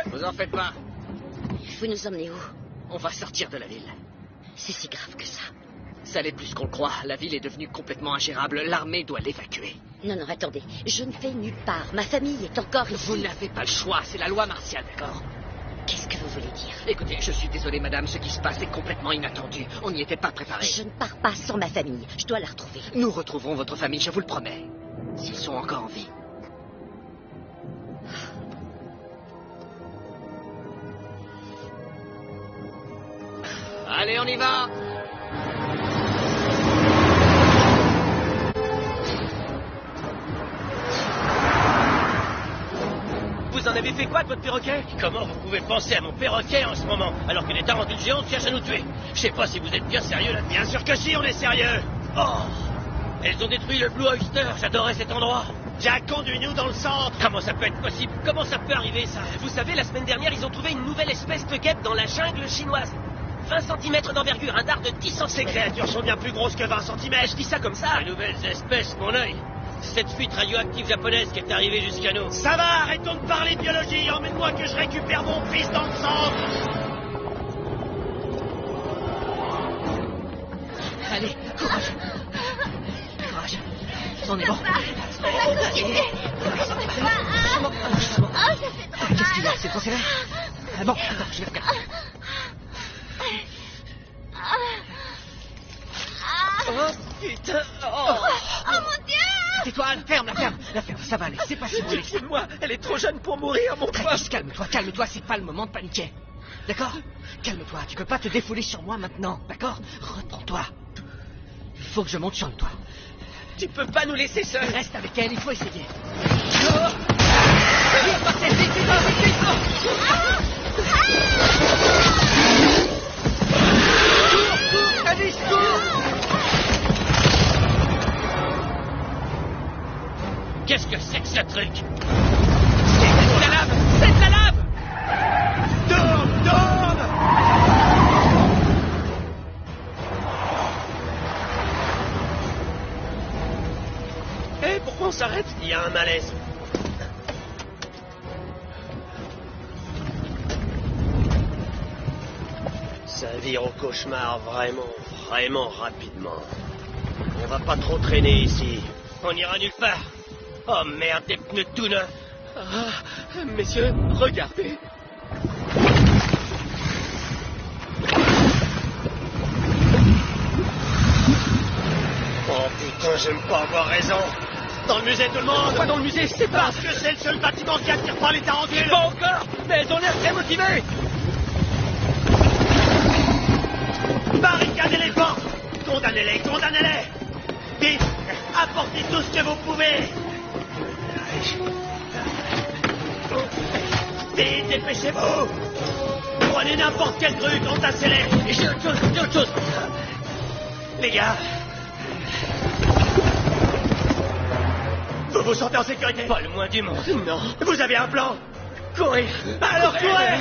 Vous en faites pas. Vous nous emmenez où? On va sortir de la ville. C'est si grave que ça. Ça l'est plus qu'on le croit. La ville est devenue complètement ingérable. L'armée doit l'évacuer. Non, attendez. Je ne vais nulle part. Ma famille est encore ici. Vous n'avez pas le choix. C'est la loi martiale, d'accord? Qu'est-ce que vous voulez dire? Écoutez, je suis désolé, madame. Ce qui se passe est complètement inattendu. On n'y était pas préparé. Je ne pars pas sans ma famille. Je dois la retrouver. Nous retrouverons votre famille, je vous le promets. S'ils sont encore en vie. Allez, on y va! Vous en avez fait quoi de votre perroquet? Comment vous pouvez penser à mon perroquet en ce moment, alors que les tarentules géantes cherchent à nous tuer? Je sais pas si vous êtes bien sérieux là. Bien sûr que si, on est sérieux. Oh! Elles ont détruit le Blue Oyster, j'adorais cet endroit. Jack, conduis-nous dans le centre. Comment ça peut être possible? Comment ça peut arriver, ça? Vous savez, la semaine dernière, ils ont trouvé une nouvelle espèce de guêpe dans la jungle chinoise. 20 cm d'envergure, un dard de 10 cm. Ces créatures sont bien plus grosses que 20 cm. Je dis ça comme ça. Les nouvelles espèces, mon œil. Cette fuite radioactive japonaise qui est arrivée jusqu'à nous. Ça va, arrêtons de parler de biologie. Emmène-moi que je récupère mon fils dans le centre. Allez, courage. On est bon. Qu'est-ce qu'il y a? C'est ton sévère? Bon, attends, je vais regarder. Oh, putain. Oh mon Dieu! Tais-toi, ferme, ça va aller, c'est pas si mauvais. Laissez-moi, elle est trop jeune pour mourir, mon poids. Calme-toi, c'est pas le moment de paniquer. D'accord? Calme-toi, tu peux pas te défouler sur moi maintenant, d'accord? Reprends-toi. Il faut que je monte sur le toit. Tu peux pas nous laisser seuls. Reste avec elle, il faut essayer. Alice, cours! Qu'est-ce que c'est que ce truc? C'est de la lave! C'est de la lave! Tourne! Hé, pourquoi on s'arrête? Il y a un malaise. Ça vire au cauchemar vraiment rapidement. On va pas trop traîner ici. On ira nulle part. Oh merde, des pneus tout neufs. Ah, messieurs, regardez. Oh putain, j'aime pas avoir raison. Dans le musée, tout le monde. Pourquoi dans le musée? C'est pas... Parce que c'est le seul bâtiment qui attire pas les tarentules. Pas encore, mais elles ont l'air très motivées. Barricadez les portes. Condamnez-les. Vite, apportez tout ce que vous pouvez. Vite, dépêchez-vous! Prenez n'importe quel truc, on s'accélère! Et j'ai autre chose. Les gars! Vous vous sentez en sécurité? Pas le moins du monde, non. Vous avez un plan? Courez. Alors courez!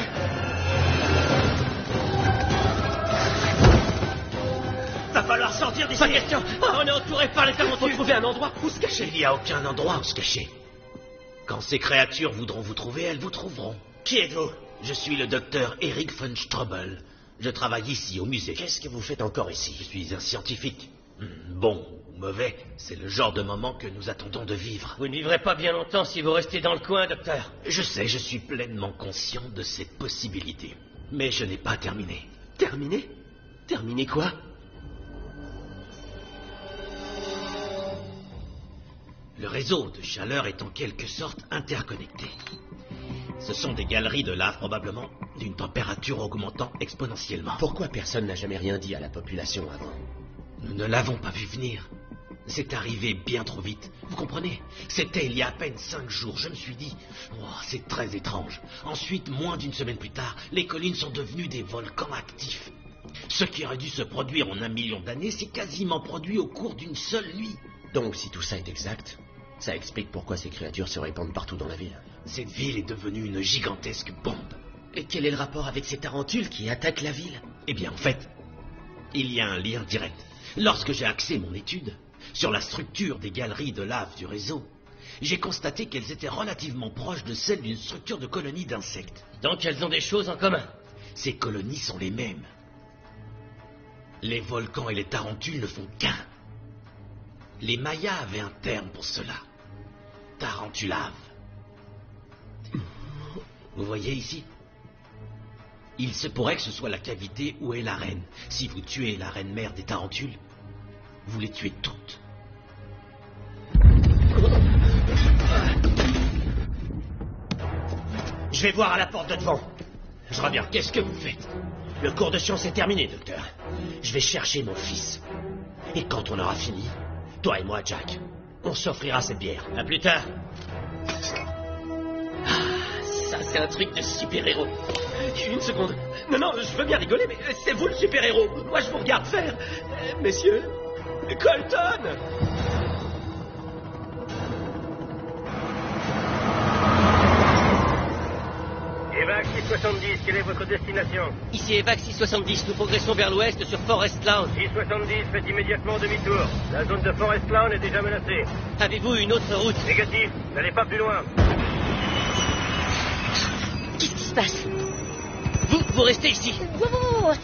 Va falloir sortir d'ici! Pas question. On est entouré par les tarentules. Faut trouver un endroit où se cacher. Il n'y a aucun endroit où se cacher. Quand ces créatures voudront vous trouver, elles vous trouveront. Qui êtes-vous? Je suis le docteur Eric von Strobel. Je travaille ici, au musée. Qu'est-ce que vous faites encore ici? Je suis un scientifique. Bon ou mauvais, c'est le genre de moment que nous attendons de vivre. Vous ne vivrez pas bien longtemps si vous restez dans le coin, docteur. Je sais, je suis pleinement conscient de cette possibilité. Mais je n'ai pas terminé. Terminé? Terminé quoi? Le réseau de chaleur est en quelque sorte interconnecté. Ce sont des galeries de lave probablement d'une température augmentant exponentiellement. Pourquoi personne n'a jamais rien dit à la population avant? Nous ne l'avons pas vu venir. C'est arrivé bien trop vite. Vous comprenez? C'était il y a à peine 5 jours. Je me suis dit, oh, c'est très étrange. Ensuite, moins d'une semaine plus tard, les collines sont devenues des volcans actifs. Ce qui aurait dû se produire en 1 million d'années s'est quasiment produit au cours d'une seule nuit. Donc, si tout ça est exact, ça explique pourquoi ces créatures se répandent partout dans la ville. Cette ville est devenue une gigantesque bombe. Et quel est le rapport avec ces tarentules qui attaquent la ville? Eh bien, en fait, il y a un lien direct. Lorsque j'ai axé mon étude sur la structure des galeries de lave du réseau, j'ai constaté qu'elles étaient relativement proches de celles d'une structure de colonies d'insectes. Donc elles ont des choses en commun. Ces colonies sont les mêmes. Les volcans et les tarentules ne font qu'un. Les Mayas avaient un terme pour cela. Tarentulave. Vous voyez ici? Il se pourrait que ce soit la cavité où est la reine. Si vous tuez la reine mère des tarentules, vous les tuez toutes. Je vais voir à la porte de devant. Je reviens. Qu'est-ce que vous faites? Le cours de science est terminé, docteur. Je vais chercher mon fils. Et quand on aura fini, toi et moi, Jack, on s'offrira cette bière. À plus tard. Ça, c'est un truc de super-héros. Une seconde. Non, je veux bien rigoler, mais c'est vous le super-héros. Moi, je vous regarde faire. Messieurs, Colton! Evac 670, quelle est votre destination? Ici Evac 670, nous progressons vers l'ouest sur Forest Lawn. 670, faites immédiatement demi-tour. La zone de Forest Lawn est déjà menacée. Avez-vous une autre route? Négatif, n'allez pas plus loin. Qu'est-ce qui se passe? Vous restez ici.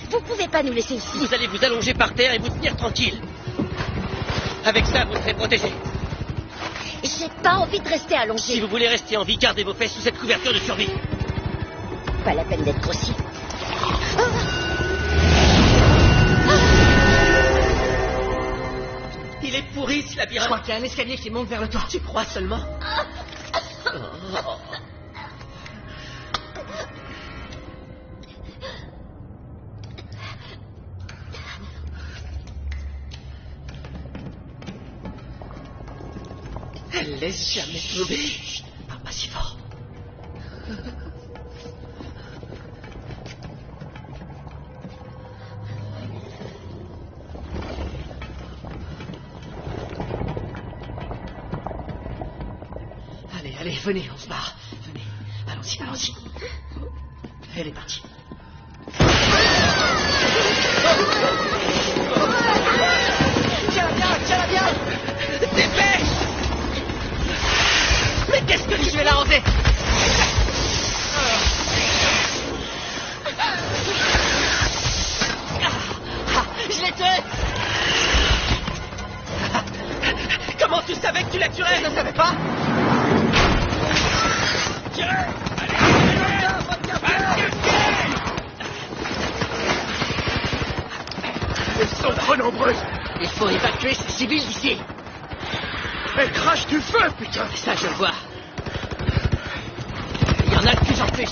Vous pouvez pas nous laisser ici. Vous allez vous allonger par terre et vous tenir tranquille. Avec ça, vous serez protégé. J'ai pas envie de rester allongé. Si vous voulez rester en vie, gardez vos fesses sous cette couverture de survie. Pas la peine d'être grossi. Il est pourri ce labyrinthe. Je crois qu'il y a un escalier qui monte vers le toit. Tu crois seulement? Elle laisse jamais tomber. Chut, parle pas si fort. Allez, venez, on se barre. Venez, allons-y. Elle est partie. Tiens-la bien. Dépêche. Mais qu'est-ce que je vais l'arranger? Je l'ai tué. Comment tu savais que tu la tuerais? Je ne savais pas. Elles sont trop nombreuses. Il faut évacuer ces civils d'ici. Elles crachent du feu, putain. Ça, je le vois. Il y en a de plus en plus.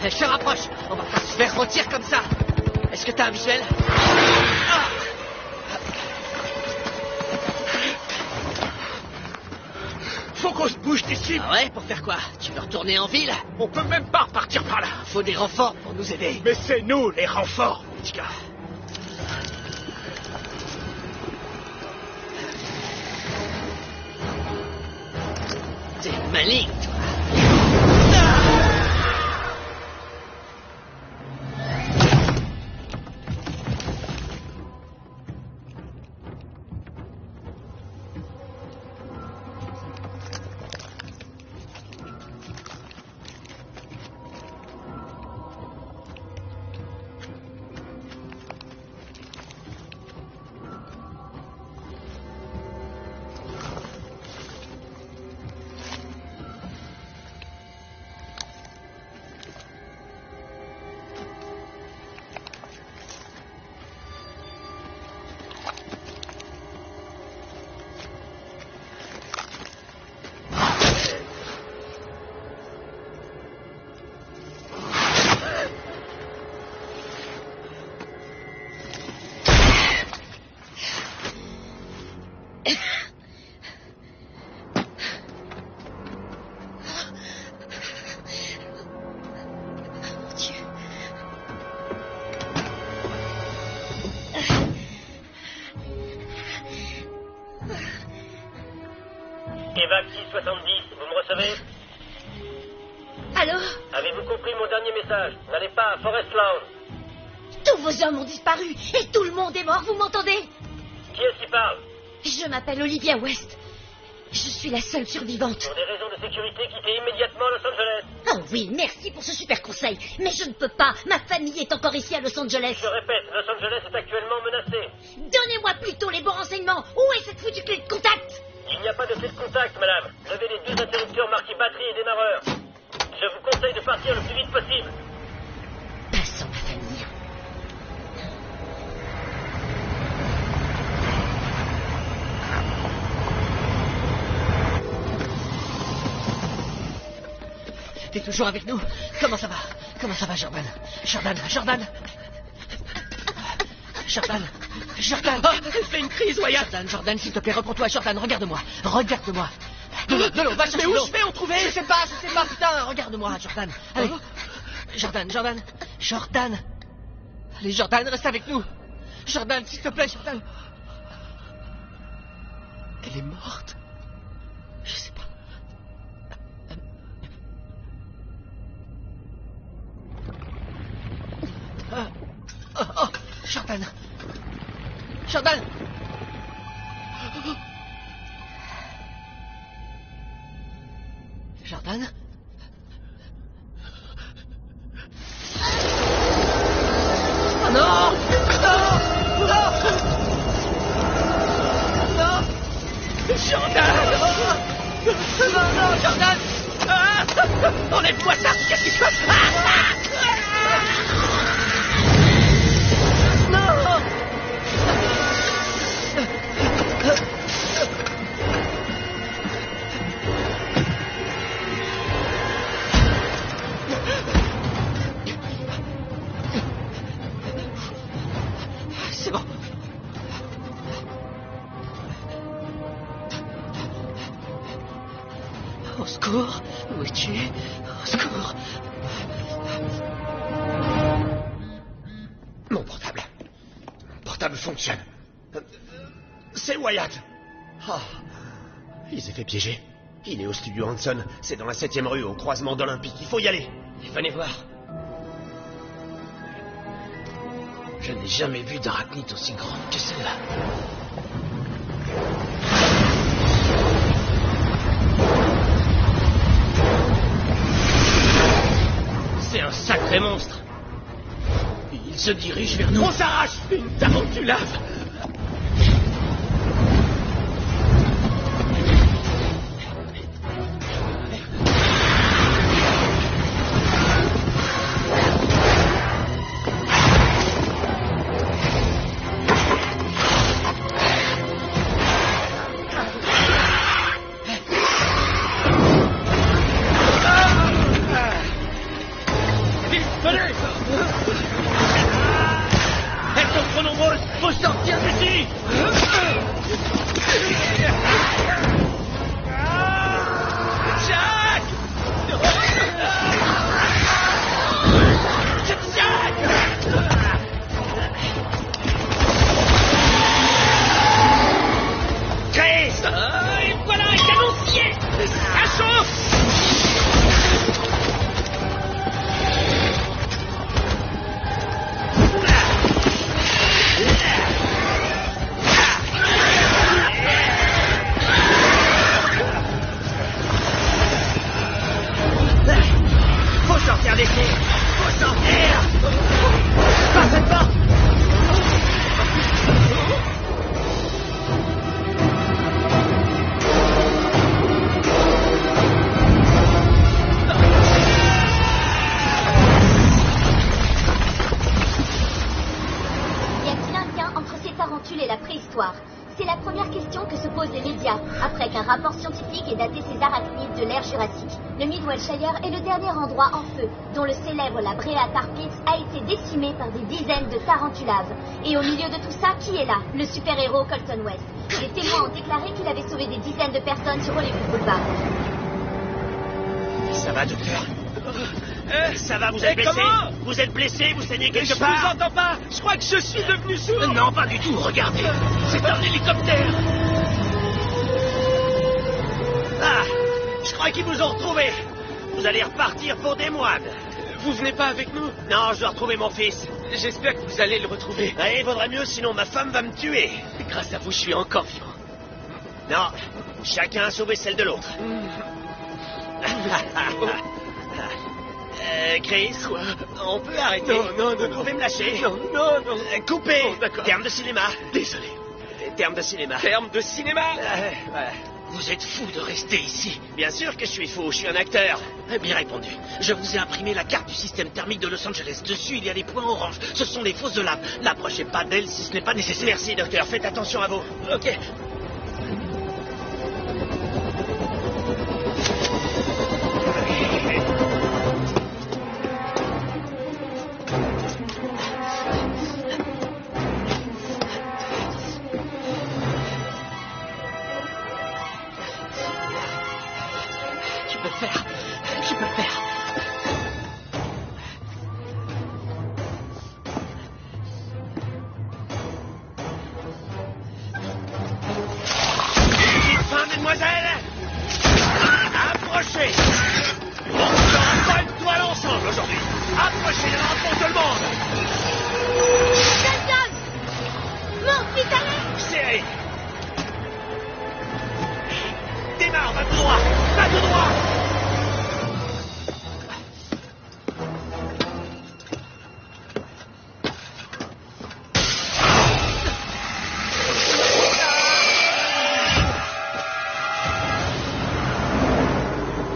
Elle se rapproche. On va pas se faire rôtir comme ça. Est-ce que t'as un visuel? Faut qu'on se bouge d'ici. Ah ouais, pour faire quoi? Tu veux retourner en ville? On peut même pas repartir par là. Faut des renforts pour nous aider. Mais c'est nous, les renforts, petit gars. T'es maligne, toi. Evac 670, vous me recevez? Allô? Avez-vous compris mon dernier message? N'allez pas à Forest Lawn. Tous vos hommes ont disparu et tout le monde est mort, vous m'entendez? Qui est-ce qui parle? Je m'appelle Olivia West. Je suis la seule survivante. Pour des raisons de sécurité, quittez immédiatement Los Angeles. Oh oui, merci pour ce super conseil. Mais je ne peux pas. Ma famille est encore ici à Los Angeles. Je répète, Los Angeles est actuellement menacé. Donnez-moi plutôt les bons renseignements. Où est cette foutue clé de contact? Il n'y a pas de clé de contact, madame. Levez les 2 interrupteurs marqués batterie et démarreur. Je vous conseille de partir le plus vite possible. Pas sans ma famille. T'es toujours avec nous? Comment ça va? Comment ça va, Jordan? Jordan, Jordan! Jordan! Jordan! Oh, elle fait une crise, Wyatt! Jordan, Jordan, s'il te plaît, reprends-toi. Jordan, regarde-moi. Regarde-moi. De l'eau, va chercher de l'eau. Mais où je vais en trouver? Je sais pas, putain. Regarde-moi, Jordan. Allez. Jordan, Jordan. Jordan. Allez, Jordan, reste avec nous. Jordan, s'il te plaît, Jordan. Elle est morte. Je sais pas. Oh, Jordan. Jordan. Jordan. Oh non! Non! Non! Non! Jordan! Non, non, Jordan! Ah! Enlève-moi ça! Qu'est-ce qui se passe? Non! C'est bon. Au secours. Où es-tu? Au secours. Mon portable. Mon portable fonctionne. C'est Wyatt. Oh, il s'est fait piéger. Il est au studio Hanson. C'est dans la 7e rue, au croisement d'Olympique. Il faut y aller. Venez voir. Je n'ai jamais vu d'arachnite aussi grande que celle-là. C'est un sacré monstre. Il se dirige vers nous. On s'arrache! Une tarentule lave. Elles sont trop nombreuses. Faut sortir Faut sortir d'ici. Faut sortir. Par cette porte. Y a-t-il un lien entre ces tarentules et la préhistoire? C'est la première question que se posent les médias, après qu'un rapport scientifique ait daté ces arachnides de l'ère jurassique. Le Midwellshire est le dernier endroit en feu, dont le célèbre la Brea Tar Pit a été décimé par des dizaines de tarentulaves. Et au milieu de tout ça, qui est là? Le super-héros Colton West. Les témoins ont déclaré qu'il avait sauvé des dizaines de personnes sur Hollywood Boulevard. Ça va, docteur? Ça va, vous êtes blessé? Comment? Vous êtes blessé? Vous saignez quelque Je part? vous entends pas. Je crois que je suis devenu sourd. Non, pas du tout, regardez. C'est un hélicoptère. Ah, je crois qu'ils vous ont retrouvé. Vous allez repartir pour des moines. Vous venez pas avec nous? Non, je dois retrouver mon fils. J'espère que vous allez le retrouver. Ouais, il vaudrait mieux, sinon ma femme va me tuer. Grâce à vous, je suis encore vivant. Non, chacun a sauvé celle de l'autre. Chris, Quoi? on peut arrêter. Non. Vous pouvez me lâcher. Non. Coupez. Oh, d'accord. Terme de cinéma. Désolé. Terme de cinéma. Terme de cinéma? Voilà. Vous êtes fou de rester ici. Bien sûr que je suis fou, je suis un acteur. Bien répondu. Je vous ai imprimé la carte du système thermique de Los Angeles. Dessus, il y a des points oranges. Ce sont les fosses de lave. N'approchez pas d'elles si ce n'est pas nécessaire. Merci, docteur. Faites attention à vous. Ok. Tu peux le faire. Petite fin, mesdemoiselles. Approchez. On ne fera pas une toile ensemble aujourd'hui. Approchez, il y en aura pour tout le monde. Colton! Mon fils à Serré. Démarre, va tout droit. Va tout droit.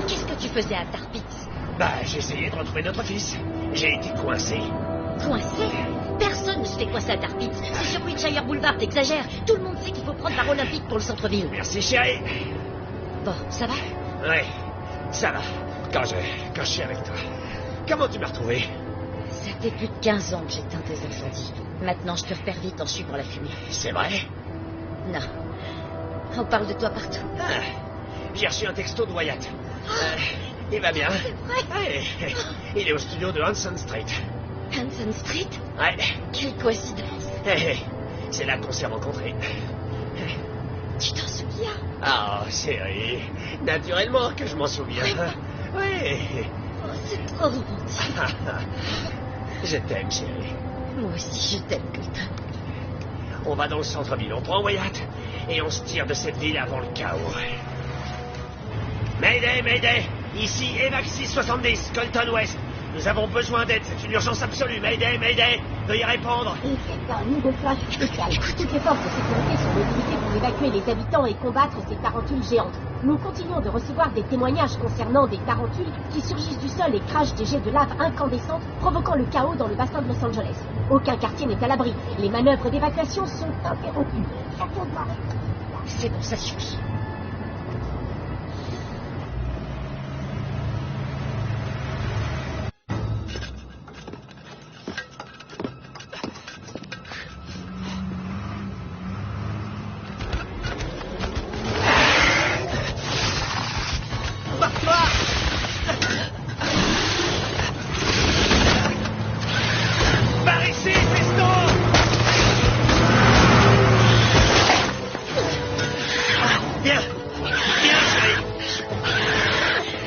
Qu'est-ce que tu faisais à Tar Pit? Bah, j'ai essayé de retrouver notre fils. J'ai été coincé. Coincé? Personne ne se fait coincer à Tar Pit. C'est sur Wilshire Boulevard, t'exagères. Tout le monde sait qu'il faut prendre la olympique pour le centre-ville. Merci, chérie. Bon, ça va? Ouais, ça va. Quand je suis avec toi. Comment tu m'as retrouvé? Ça fait plus de 15 ans que j'éteins tes incendies. Maintenant, je te repère vite en suivant la fumée. C'est vrai? Non. On parle de toi partout. Ah, j'ai reçu un texto de Wyatt. Il va bien. Ouais, il est au studio de Hanson Street. Hanson Street? Ouais. Quelle coïncidence. C'est là qu'on s'est rencontrés. Tu t'en souviens? Ah, chérie. Naturellement que je m'en souviens. Oui. Oh, c'est trop romantique. Je t'aime, chérie. Moi aussi, je t'aime, Colton. On va dans le centre-ville, on prend Wyatt et on se tire de cette ville avant le chaos. Mayday, Mayday. Ici Evac 670, Colton West. Nous avons besoin d'aide, c'est une urgence absolue. Mayday, Mayday. Veuillez répondre. C'est un nouveau flash spécial. Toutes les forces de sécurité sont mobilisées pour évacuer les habitants et combattre ces tarentules géantes. Nous continuons de recevoir des témoignages concernant des tarentules qui surgissent du sol et crachent des jets de lave incandescentes, provoquant le chaos dans le bassin de Los Angeles. Aucun quartier n'est à l'abri. Les manœuvres d'évacuation sont interrompues. C'est bon, ça suffit. Par ici, piston. Bien, bien, chérie.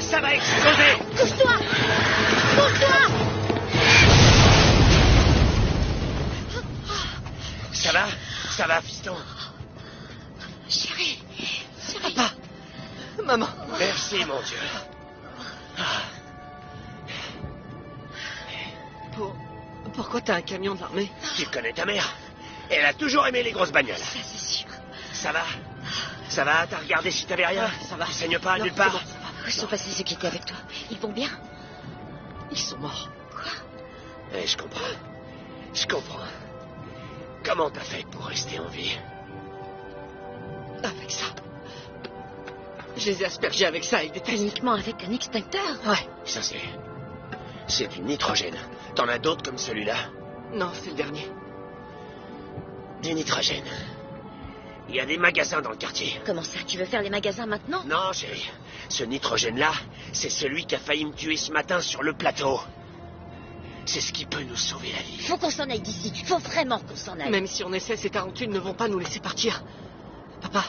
Ça va exploser. Couche-toi! Couche-toi! Ça va, fiston. Chérie, Maman. Merci, mon Dieu. Pourquoi t'as un camion de l'armée? Tu connais ta mère? Elle a toujours aimé les grosses bagnoles. Ça, c'est sûr. Ça va? Ça va? T'as regardé si t'avais rien? Ça va. Tu saignes pas Non, nulle part? c'est bon, ça va. Où sont passés ceux qui étaient avec toi? Ils vont bien? Ils sont morts. Eh, je comprends. Je comprends. Comment t'as fait pour rester en vie? Avec ça. Je les ai aspergés avec ça, avec des tests. Uniquement avec un extincteur? Ouais. Ça c'est du nitrogène. T'en as d'autres comme celui-là? Non, c'est le dernier. Du nitrogène. Il y a des magasins dans le quartier. Comment ça? Tu veux faire les magasins maintenant? Non, chérie. Ce nitrogène-là, c'est celui qui a failli me tuer ce matin sur le plateau. C'est ce qui peut nous sauver la vie. Faut qu'on s'en aille d'ici. Faut vraiment qu'on s'en aille. Même si on essaie, ces tarentules ne vont pas nous laisser partir. Papa,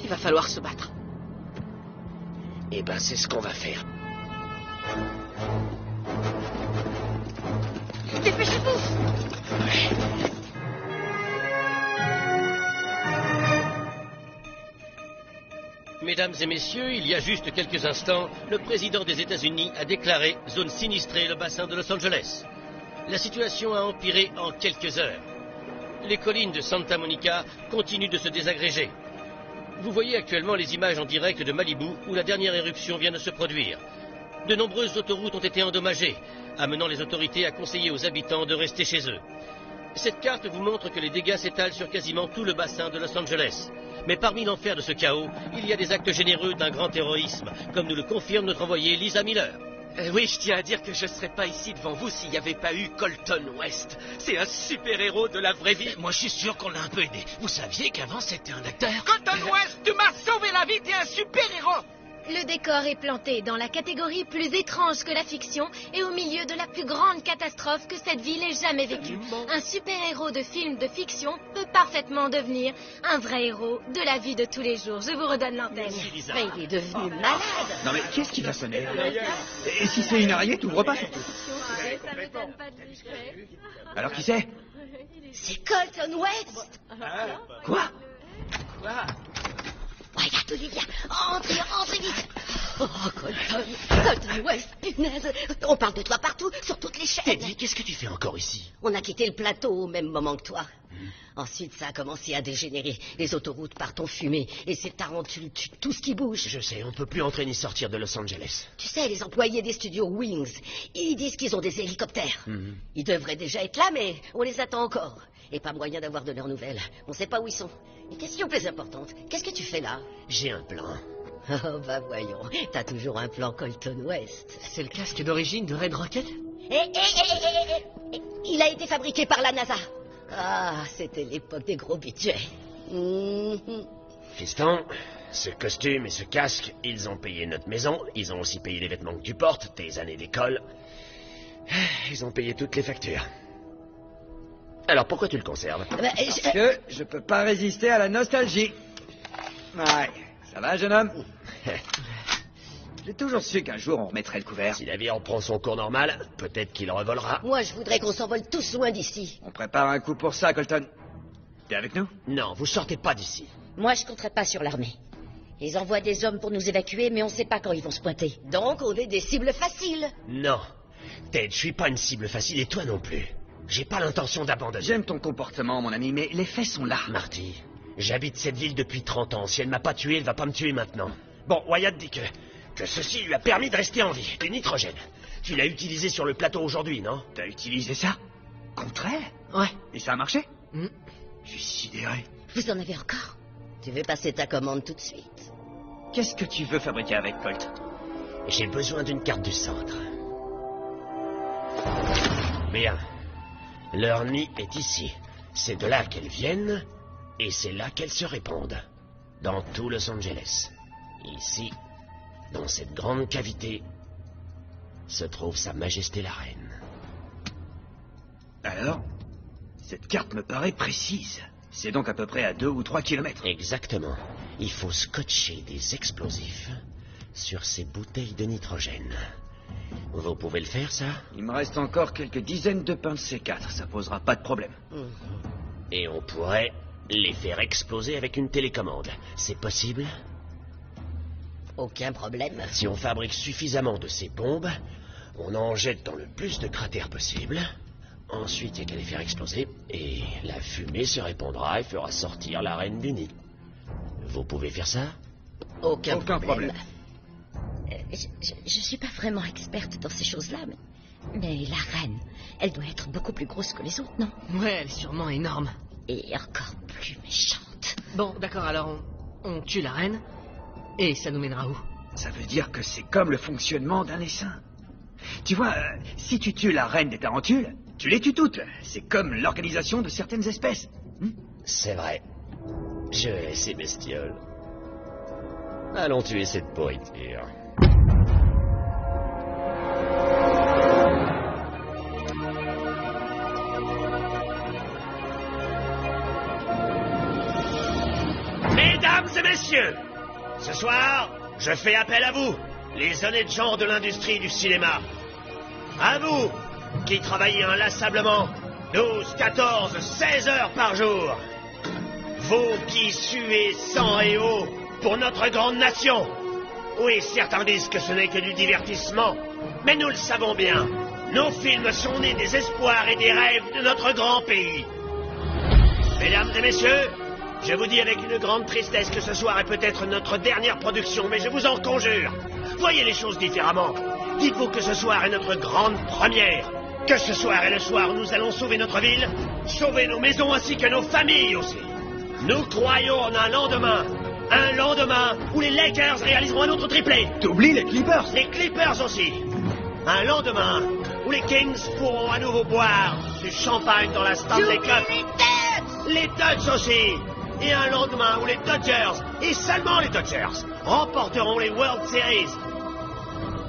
il va falloir se battre. Eh ben, c'est ce qu'on va faire. Dépêchez-vous! Ouais. Mesdames et messieurs, il y a juste quelques instants, le président des États-Unis a déclaré zone sinistrée le bassin de Los Angeles. La situation a empiré en quelques heures. Les collines de Santa Monica continuent de se désagréger. Vous voyez actuellement les images en direct de Malibu où la dernière éruption vient de se produire. De nombreuses autoroutes ont été endommagées, amenant les autorités à conseiller aux habitants de rester chez eux. Cette carte vous montre que les dégâts s'étalent sur quasiment tout le bassin de Los Angeles. Mais parmi l'enfer de ce chaos, il y a des actes généreux d'un grand héroïsme, comme nous le confirme notre envoyée Lisa Miller. Oui, je tiens à dire que je serais pas ici devant vous s'il n'y avait pas eu Colton West. C'est un super-héros de la vraie vie. Moi, je suis sûr qu'on l'a un peu aidé. Vous saviez qu'avant, c'était un acteur? Colton West, tu m'as sauvé la vie, t'es un super-héros. Le décor est planté dans la catégorie plus étrange que la fiction et au milieu de la plus grande catastrophe que cette ville ait jamais vécue. Un super-héros de film de fiction peut parfaitement devenir un vrai héros de la vie de tous les jours. Je vous redonne l'antenne. Mais il est devenu malade. Non mais qu'est-ce qui va sonner? Et si c'est une araignée, t'ouvres pas surtout. Alors qui c'est? C'est Colton West. Quoi? Regarde, Olivia, entrez vite. Oh, Colton West, punaise. On parle de toi partout, sur toutes les chaînes. Teddy, qu'est-ce que tu fais encore ici? On a quitté le plateau au même moment que toi. Ensuite, ça a commencé à dégénérer. Les autoroutes partent en fumée et ces tarentules tuent tout ce qui bouge. Je sais, on peut plus entrer ni sortir de Los Angeles. Tu sais, les employés des studios Wings, ils disent qu'ils ont des hélicoptères. Ils devraient déjà être là, mais on les attend encore. Et pas moyen d'avoir de leurs nouvelles. On sait pas où ils sont. Une question plus importante, qu'est-ce que tu fais là? J'ai un plan. Oh, bah voyons, t'as toujours un plan Colton West. C'est le casque d'origine de Red Rocket? Il a été fabriqué par la NASA. Ah, c'était l'époque des gros budgets. Fiston, ce costume et ce casque, ils ont payé notre maison, ils ont aussi payé les vêtements que tu portes, tes années d'école. Ils ont payé toutes les factures. Alors pourquoi tu le conserves? Parce que je peux pas résister à la nostalgie. Ouais, ça va, jeune homme? J'ai toujours su qu'un jour on remettrait le couvert. Si la vie reprend son cours normal, peut-être qu'il revolera. Moi, je voudrais qu'on s'envole tous loin d'ici. On prépare un coup pour ça, Colton. T'es avec nous? Non, vous sortez pas d'ici. Moi, je compterais pas sur l'armée. Ils envoient des hommes pour nous évacuer, mais on sait pas quand ils vont se pointer. Donc, on est des cibles faciles. Non. Ted, je suis pas une cible facile et toi non plus. J'ai pas l'intention d'abandonner. J'aime ton comportement, mon ami, mais les faits sont là. Marty, j'habite cette ville depuis 30 ans. Si elle m'a pas tué, elle va pas me tuer maintenant. Bon, Wyatt dit que ceci lui a permis de rester en vie. Du nitrogène. Tu l'as utilisé sur le plateau aujourd'hui, non? T'as utilisé ça? Contre elle? Ouais. Et ça a marché? Je suis sidéré. Vous en avez encore? Tu veux passer ta commande tout de suite? Qu'est-ce que tu veux fabriquer avec Colt? J'ai besoin d'une carte du centre. Bien. Leur nid est ici. C'est de là qu'elles viennent, et c'est là qu'elles se répandent. Dans tout Los Angeles. Ici, dans cette grande cavité, se trouve Sa Majesté la Reine. Alors, cette carte me paraît précise. C'est donc à peu près à 2 ou 3 kilomètres. Exactement. Il faut scotcher des explosifs sur ces bouteilles de nitrogène. Vous pouvez le faire, ça? Il me reste encore quelques dizaines de pintes C4, ça posera pas de problème. Et on pourrait les faire exploser avec une télécommande. C'est possible? Aucun problème. Si on fabrique suffisamment de ces bombes, on en jette dans le plus de cratères possible. Ensuite, il n'y a qu'à les faire exploser, et la fumée se répandra et fera sortir la reine du nid. Vous pouvez faire ça? Aucun problème. Je suis pas vraiment experte dans ces choses-là, mais la reine, elle doit être beaucoup plus grosse que les autres, non? Ouais, elle est sûrement énorme. Et encore plus méchante. Bon, d'accord, alors on tue la reine, et ça nous mènera où? Ça veut dire que c'est comme le fonctionnement d'un essaim. Tu vois, si tu tues la reine des tarentules, tu les tues toutes. C'est comme l'organisation de certaines espèces. C'est vrai. Je hais ces bestioles. Allons tuer cette pourriture. Mesdames et messieurs, ce soir, je fais appel à vous, les honnêtes gens de l'industrie du cinéma. À vous, qui travaillez inlassablement 12, 14, 16 heures par jour. Vous qui suez sang et eau pour notre grande nation. Oui, certains disent que ce n'est que du divertissement, mais nous le savons bien. Nos films sont nés des espoirs et des rêves de notre grand pays. Mesdames et messieurs, je vous dis avec une grande tristesse que ce soir est peut-être notre dernière production, mais je vous en conjure. Voyez les choses différemment. Dites-vous que ce soir est notre grande première. Que ce soir est le soir où nous allons sauver notre ville, sauver nos maisons ainsi que nos familles aussi. Nous croyons en un lendemain où les Lakers réaliseront un autre triplé. T'oublies les Clippers? Les Clippers aussi. Un lendemain où les Kings pourront à nouveau boire du champagne dans la Stanley Cup. Les Dodgers aussi. Et un lendemain où les Dodgers, et seulement les Dodgers, remporteront les World Series.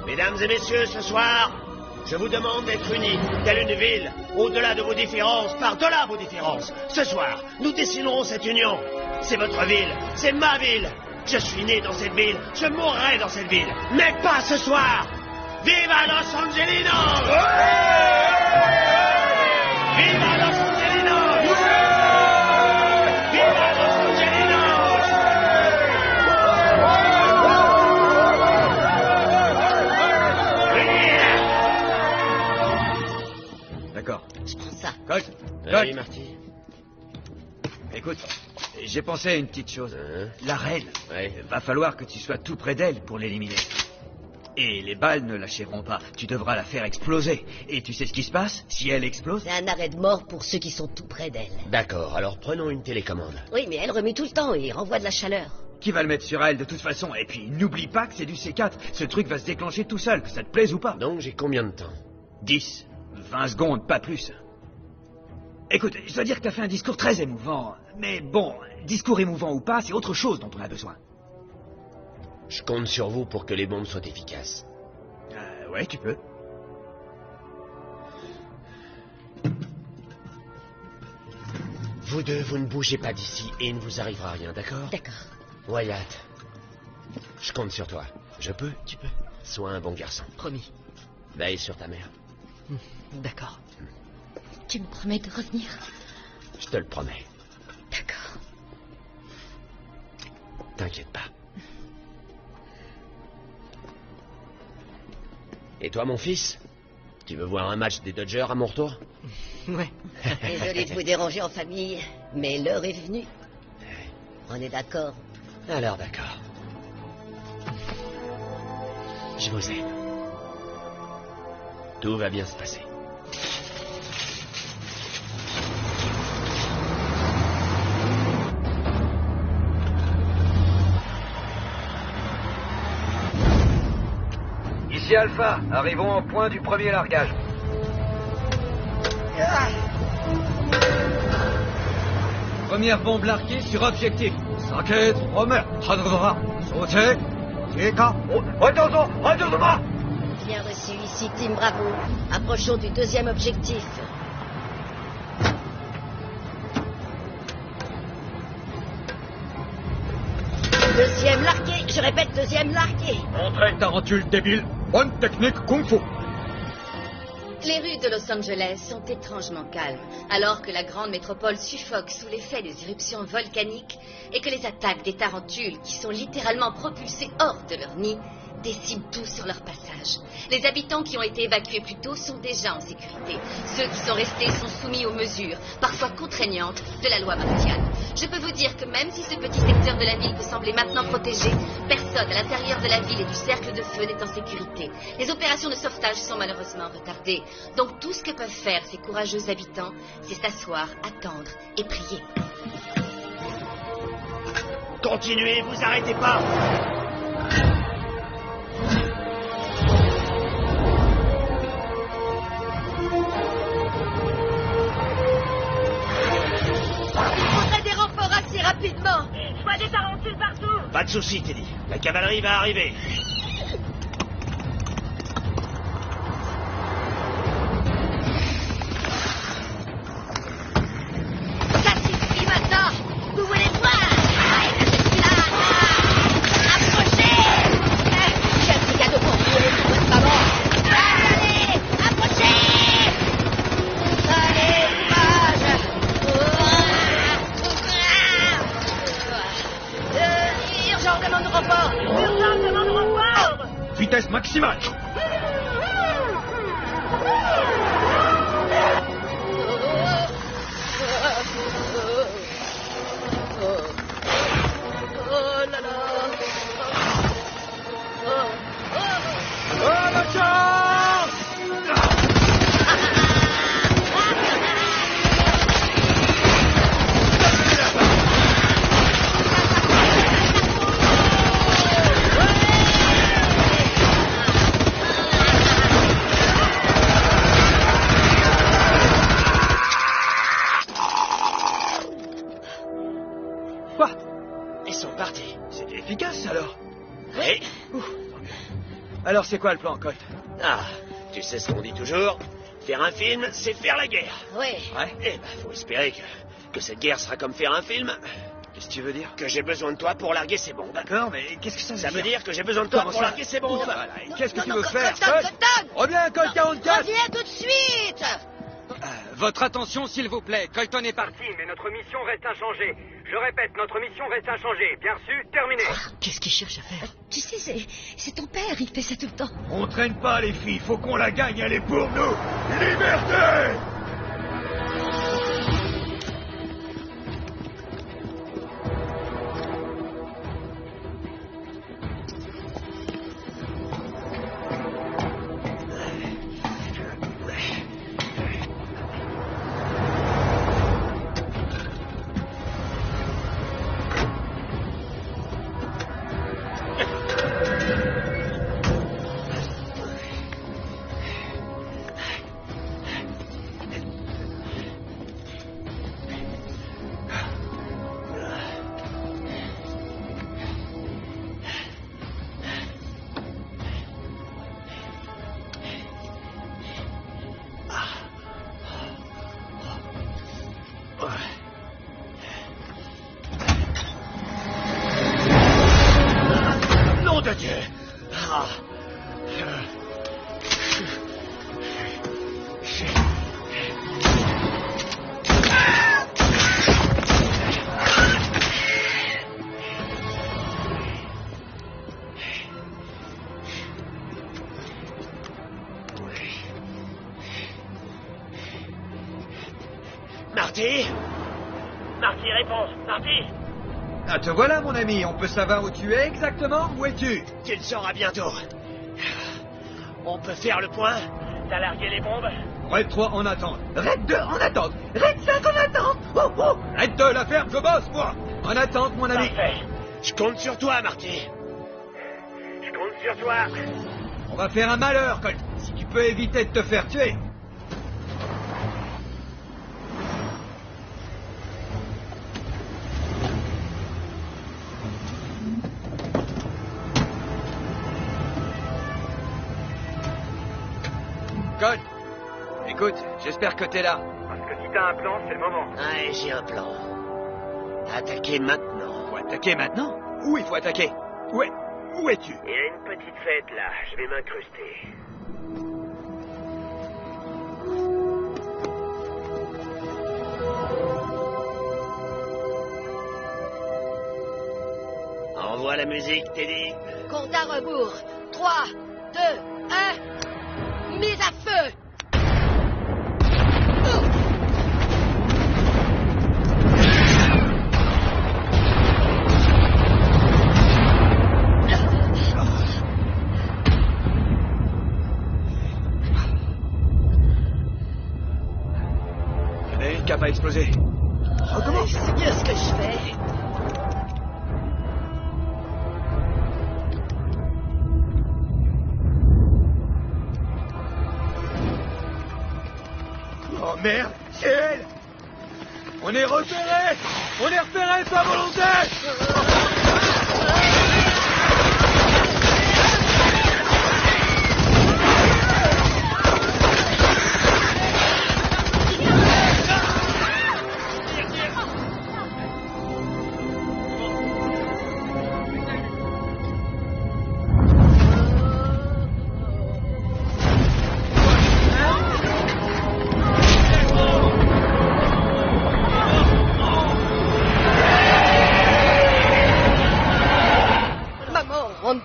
Mesdames et messieurs, ce soir, je vous demande d'être unis, telle une ville, au-delà de vos différences, par-delà vos différences. Ce soir, nous dessinerons cette union. C'est votre ville, c'est ma ville. Je suis né dans cette ville, je mourrai dans cette ville, mais pas ce soir. Viva Los Angelinos! Viva Los Angelinos! Viva Los Angelinos! D'accord. Je prends ça. Colt, Oui, Marty. Écoute, j'ai pensé à une petite chose. La reine, va falloir que tu sois tout près d'elle pour l'éliminer. Et les balles ne l'achèveront pas. Tu devras la faire exploser. Et tu sais ce qui se passe si elle explose? C'est un arrêt de mort pour ceux qui sont tout près d'elle. D'accord, alors prenons une télécommande. Oui, mais elle remue tout le temps et renvoie de la chaleur. Qui va le mettre sur elle de toute façon? Et puis, n'oublie pas que c'est du C4. Ce truc va se déclencher tout seul, que ça te plaise ou pas. Donc j'ai combien de temps? 10, 20 secondes, pas plus. Écoute, je dois dire que t'as fait un discours très émouvant. Mais bon, discours émouvant ou pas, c'est autre chose dont on a besoin. Je compte sur vous pour que les bombes soient efficaces. Ouais, tu peux. Vous deux, vous ne bougez pas d'ici et il ne vous arrivera rien, d'accord? D'accord. Wyatt, je compte sur toi. Je peux? Tu peux. Sois un bon garçon. Promis. Veille sur ta mère. D'accord. Tu me promets de revenir? Je te le promets. D'accord. T'inquiète pas. Et toi, mon fils? Tu veux voir un match des Dodgers à mon retour? Ouais. Désolé de vous déranger en famille, mais l'heure est venue. On est d'accord? Alors d'accord. Je vous aime. Tout va bien se passer. Ici Alpha, arrivons au point du premier largage. Première bombe larguée sur objectif. Sanket, Romer, Hadra, Sauté, Eka, Redozoma. Bien reçu, ici Team Bravo. Approchons du deuxième objectif. Deuxième largué, je répète, deuxième largué. Entrée, tarentule débile, bonne technique kung-fu. Les rues de Los Angeles sont étrangement calmes, alors que la grande métropole suffoque sous l'effet des éruptions volcaniques et que les attaques des tarentules, qui sont littéralement propulsées hors de leur nid, déciment tout sur leur passage. Les habitants qui ont été évacués plus tôt sont déjà en sécurité. Ceux qui sont restés sont soumis aux mesures, parfois contraignantes, de la loi martiale. Je peux vous dire que même si ce petit secteur de la ville peut sembler maintenant protégé, personne à l'intérieur de la ville et du cercle de feu n'est en sécurité. Les opérations de sauvetage sont malheureusement retardées. Donc tout ce que peuvent faire ces courageux habitants, c'est s'asseoir, attendre et prier. Continuez, vous arrêtez pas. Il faudrait des renforts assez rapidement. Je vois des tarentules partout. Pas de soucis, Teddy. La cavalerie va arriver. Ça suffit maintenant. Vous voulez voir? Approchez. J'ai un petit cadeau pour vous et pour votre maman. Allez, approchez. Allez, courage. Urgent, demande de renfort. Urgent, demande de renfort. Vitesse maximale. Oh là là. Oh, la chance! Quoi? Ils sont partis. C'était efficace alors. Oui. Alors c'est quoi le plan, Colt? Ah, tu sais ce qu'on dit toujours. Faire un film, c'est faire la guerre. Oui. Ouais. Eh ben, faut espérer que cette guerre sera comme faire un film. Qu'est-ce que tu veux dire? Que j'ai besoin de toi pour larguer ces bombes. D'accord, mais qu'est-ce que ça veut dire? Ça veut dire que j'ai besoin de toi Comment pour ça? larguer ces bombes. Voilà. Et qu'est-ce que tu Non, veux faire, Colton, Colt? Colton. Reviens, Colt 44! Reviens tout de suite. Votre attention, s'il vous plaît. Colton est parti, mais notre mission reste inchangée. Je répète, notre mission reste inchangée. Bien reçu, terminé. Qu'est-ce qu'il cherche à faire? Tu sais, c'est ton père, il fait ça tout le temps. On traîne pas, les filles. Faut qu'on la gagne, elle est pour nous. Liberté! Nom de Dieu. Ah. Marty? Marty, réponse. Marty? Ah, te voilà, mon ami. On peut savoir où tu es exactement? Où es-tu? Tu le sauras bientôt. On peut faire le point? T'as largué les bombes? Red 3 en attente. Red 2 en attente. Red 5 en attente. Oh, oh. Red 2, la ferme, je bosse, moi. En attente, mon ami. Parfait. Je compte sur toi, Marty. Je compte sur toi. On va faire un malheur, Colt. Si tu peux éviter de te faire tuer. Colt, écoute, j'espère que t'es là. Parce que si t'as un plan, c'est le moment. Ouais, j'ai un plan. Attaquer maintenant. Faut attaquer maintenant? Où il faut attaquer? Où es-tu? Il y a une petite fête là, je vais m'incruster. Envoie la musique, Teddy. Compte à rebours. 3, 2, 1. Mise à feu. Une cape a explosé. Recommence. C'est bien ce que je fais. Oh merde, c'est elle. On est repéré. On est repéré, pas volontaire.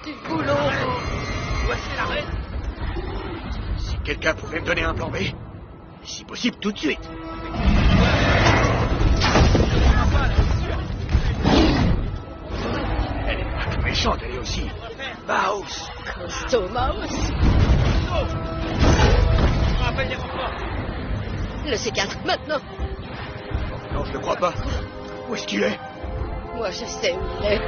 Du boulot. Voici l'arrêt. Si quelqu'un pouvait me donner un plan B, si possible tout de suite. Elle est pas que méchante, elle est aussi Mouse. Costaud Mouse. Le C4, maintenant. Non, je ne crois pas. Où est-ce qu'il est? Moi, je sais où il est.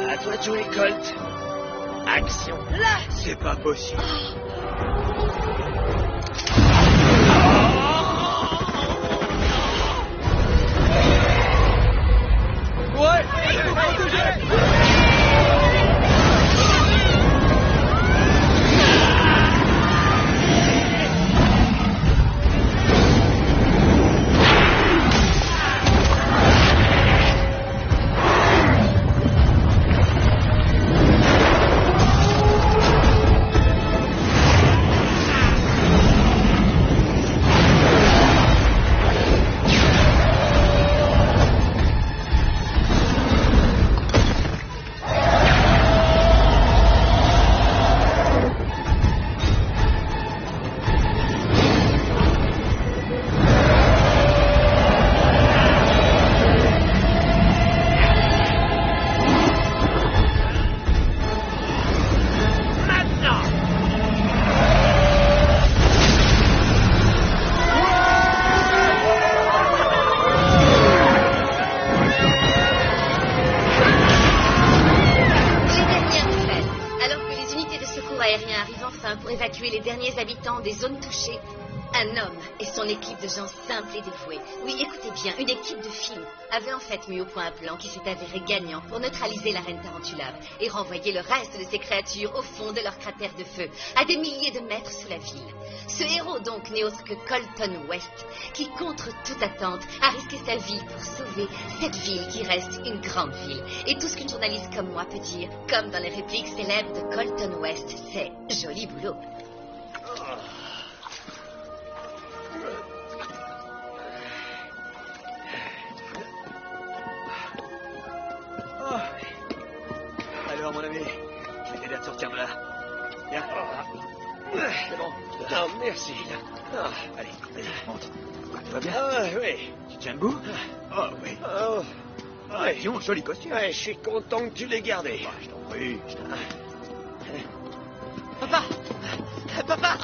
À toi de jouer, Colt. Action. Là. C'est pas possible. Ouais, allez, protégez. Les derniers habitants des zones touchées. Un homme et son équipe de gens simples et dévoués. Oui, écoutez bien, une équipe de films avait en fait mis au point un plan qui s'est avéré gagnant pour neutraliser la reine tarentulave et renvoyer le reste de ces créatures au fond de leur cratère de feu, à des milliers de mètres sous la ville. Ce héros donc n'est autre que Colton West, qui contre toute attente a risqué sa vie pour sauver cette ville qui reste une grande ville. Et tout ce qu'une journaliste comme moi peut dire, comme dans les répliques célèbres de Colton West, c'est joli boulot. Alors, mon ami, je vais t'aider à te sortir de là. Viens. C'est bon. Non, merci. Allez, vas-y, monte. Tout va bien? Oui. Tu tiens debout? Oh, oui. Ouais. Dis donc, joli costume. Ouais, je suis content que tu l'aies gardé. Je t'en prie. Papa! Papa!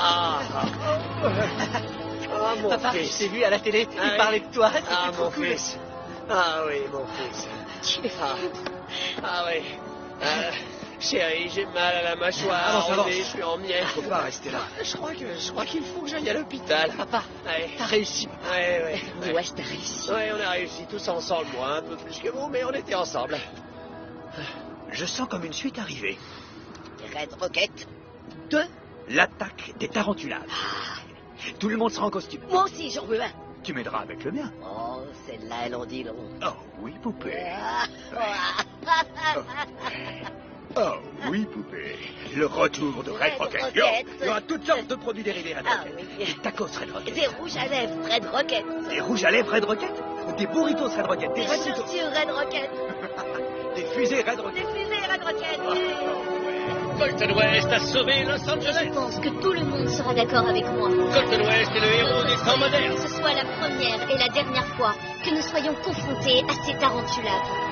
Mon Papa, fils. je t'ai vu à la télé, il parlait de toi. Mon fils. Ah oui, mon fils. Tu es fou. Oui. Chérie, j'ai mal à la mâchoire. Avance. Je suis en miettes. Faut pas rester là. Je crois qu'il faut que j'aille à l'hôpital. Papa, t'as réussi. Ouais. Ouais, t'as réussi. Ouais, on a réussi tous ensemble, moi, un peu plus que vous, mais on était ensemble. Je sens comme une suite arrivée. Red Rocket 2. L'attaque des tarentulaves. Tout le monde sera en costume. Moi aussi, j'en veux un. Tu m'aideras avec le mien. Oh, celle-là, elle en dit long. Oh, oui, poupée. Oh, oui, poupée. Le retour de Red Rocket. Il y aura toutes sortes de produits dérivés Red Rocket. Oui. Des tacos Red Rocket. Des rouges à lèvres Red Rocket. Des rouges à lèvres Red Rocket. Des burritos Red Rocket. Des Red chaussures Red Rocket. Des fusées Red Rocket. Des fusées Red Rocket. Colton West a sauvé Los Angeles. Je pense que tout le monde sera d'accord avec moi. Colton West est le héros des temps modernes. Que ce soit la première et la dernière fois que nous soyons confrontés à ces tarentulades.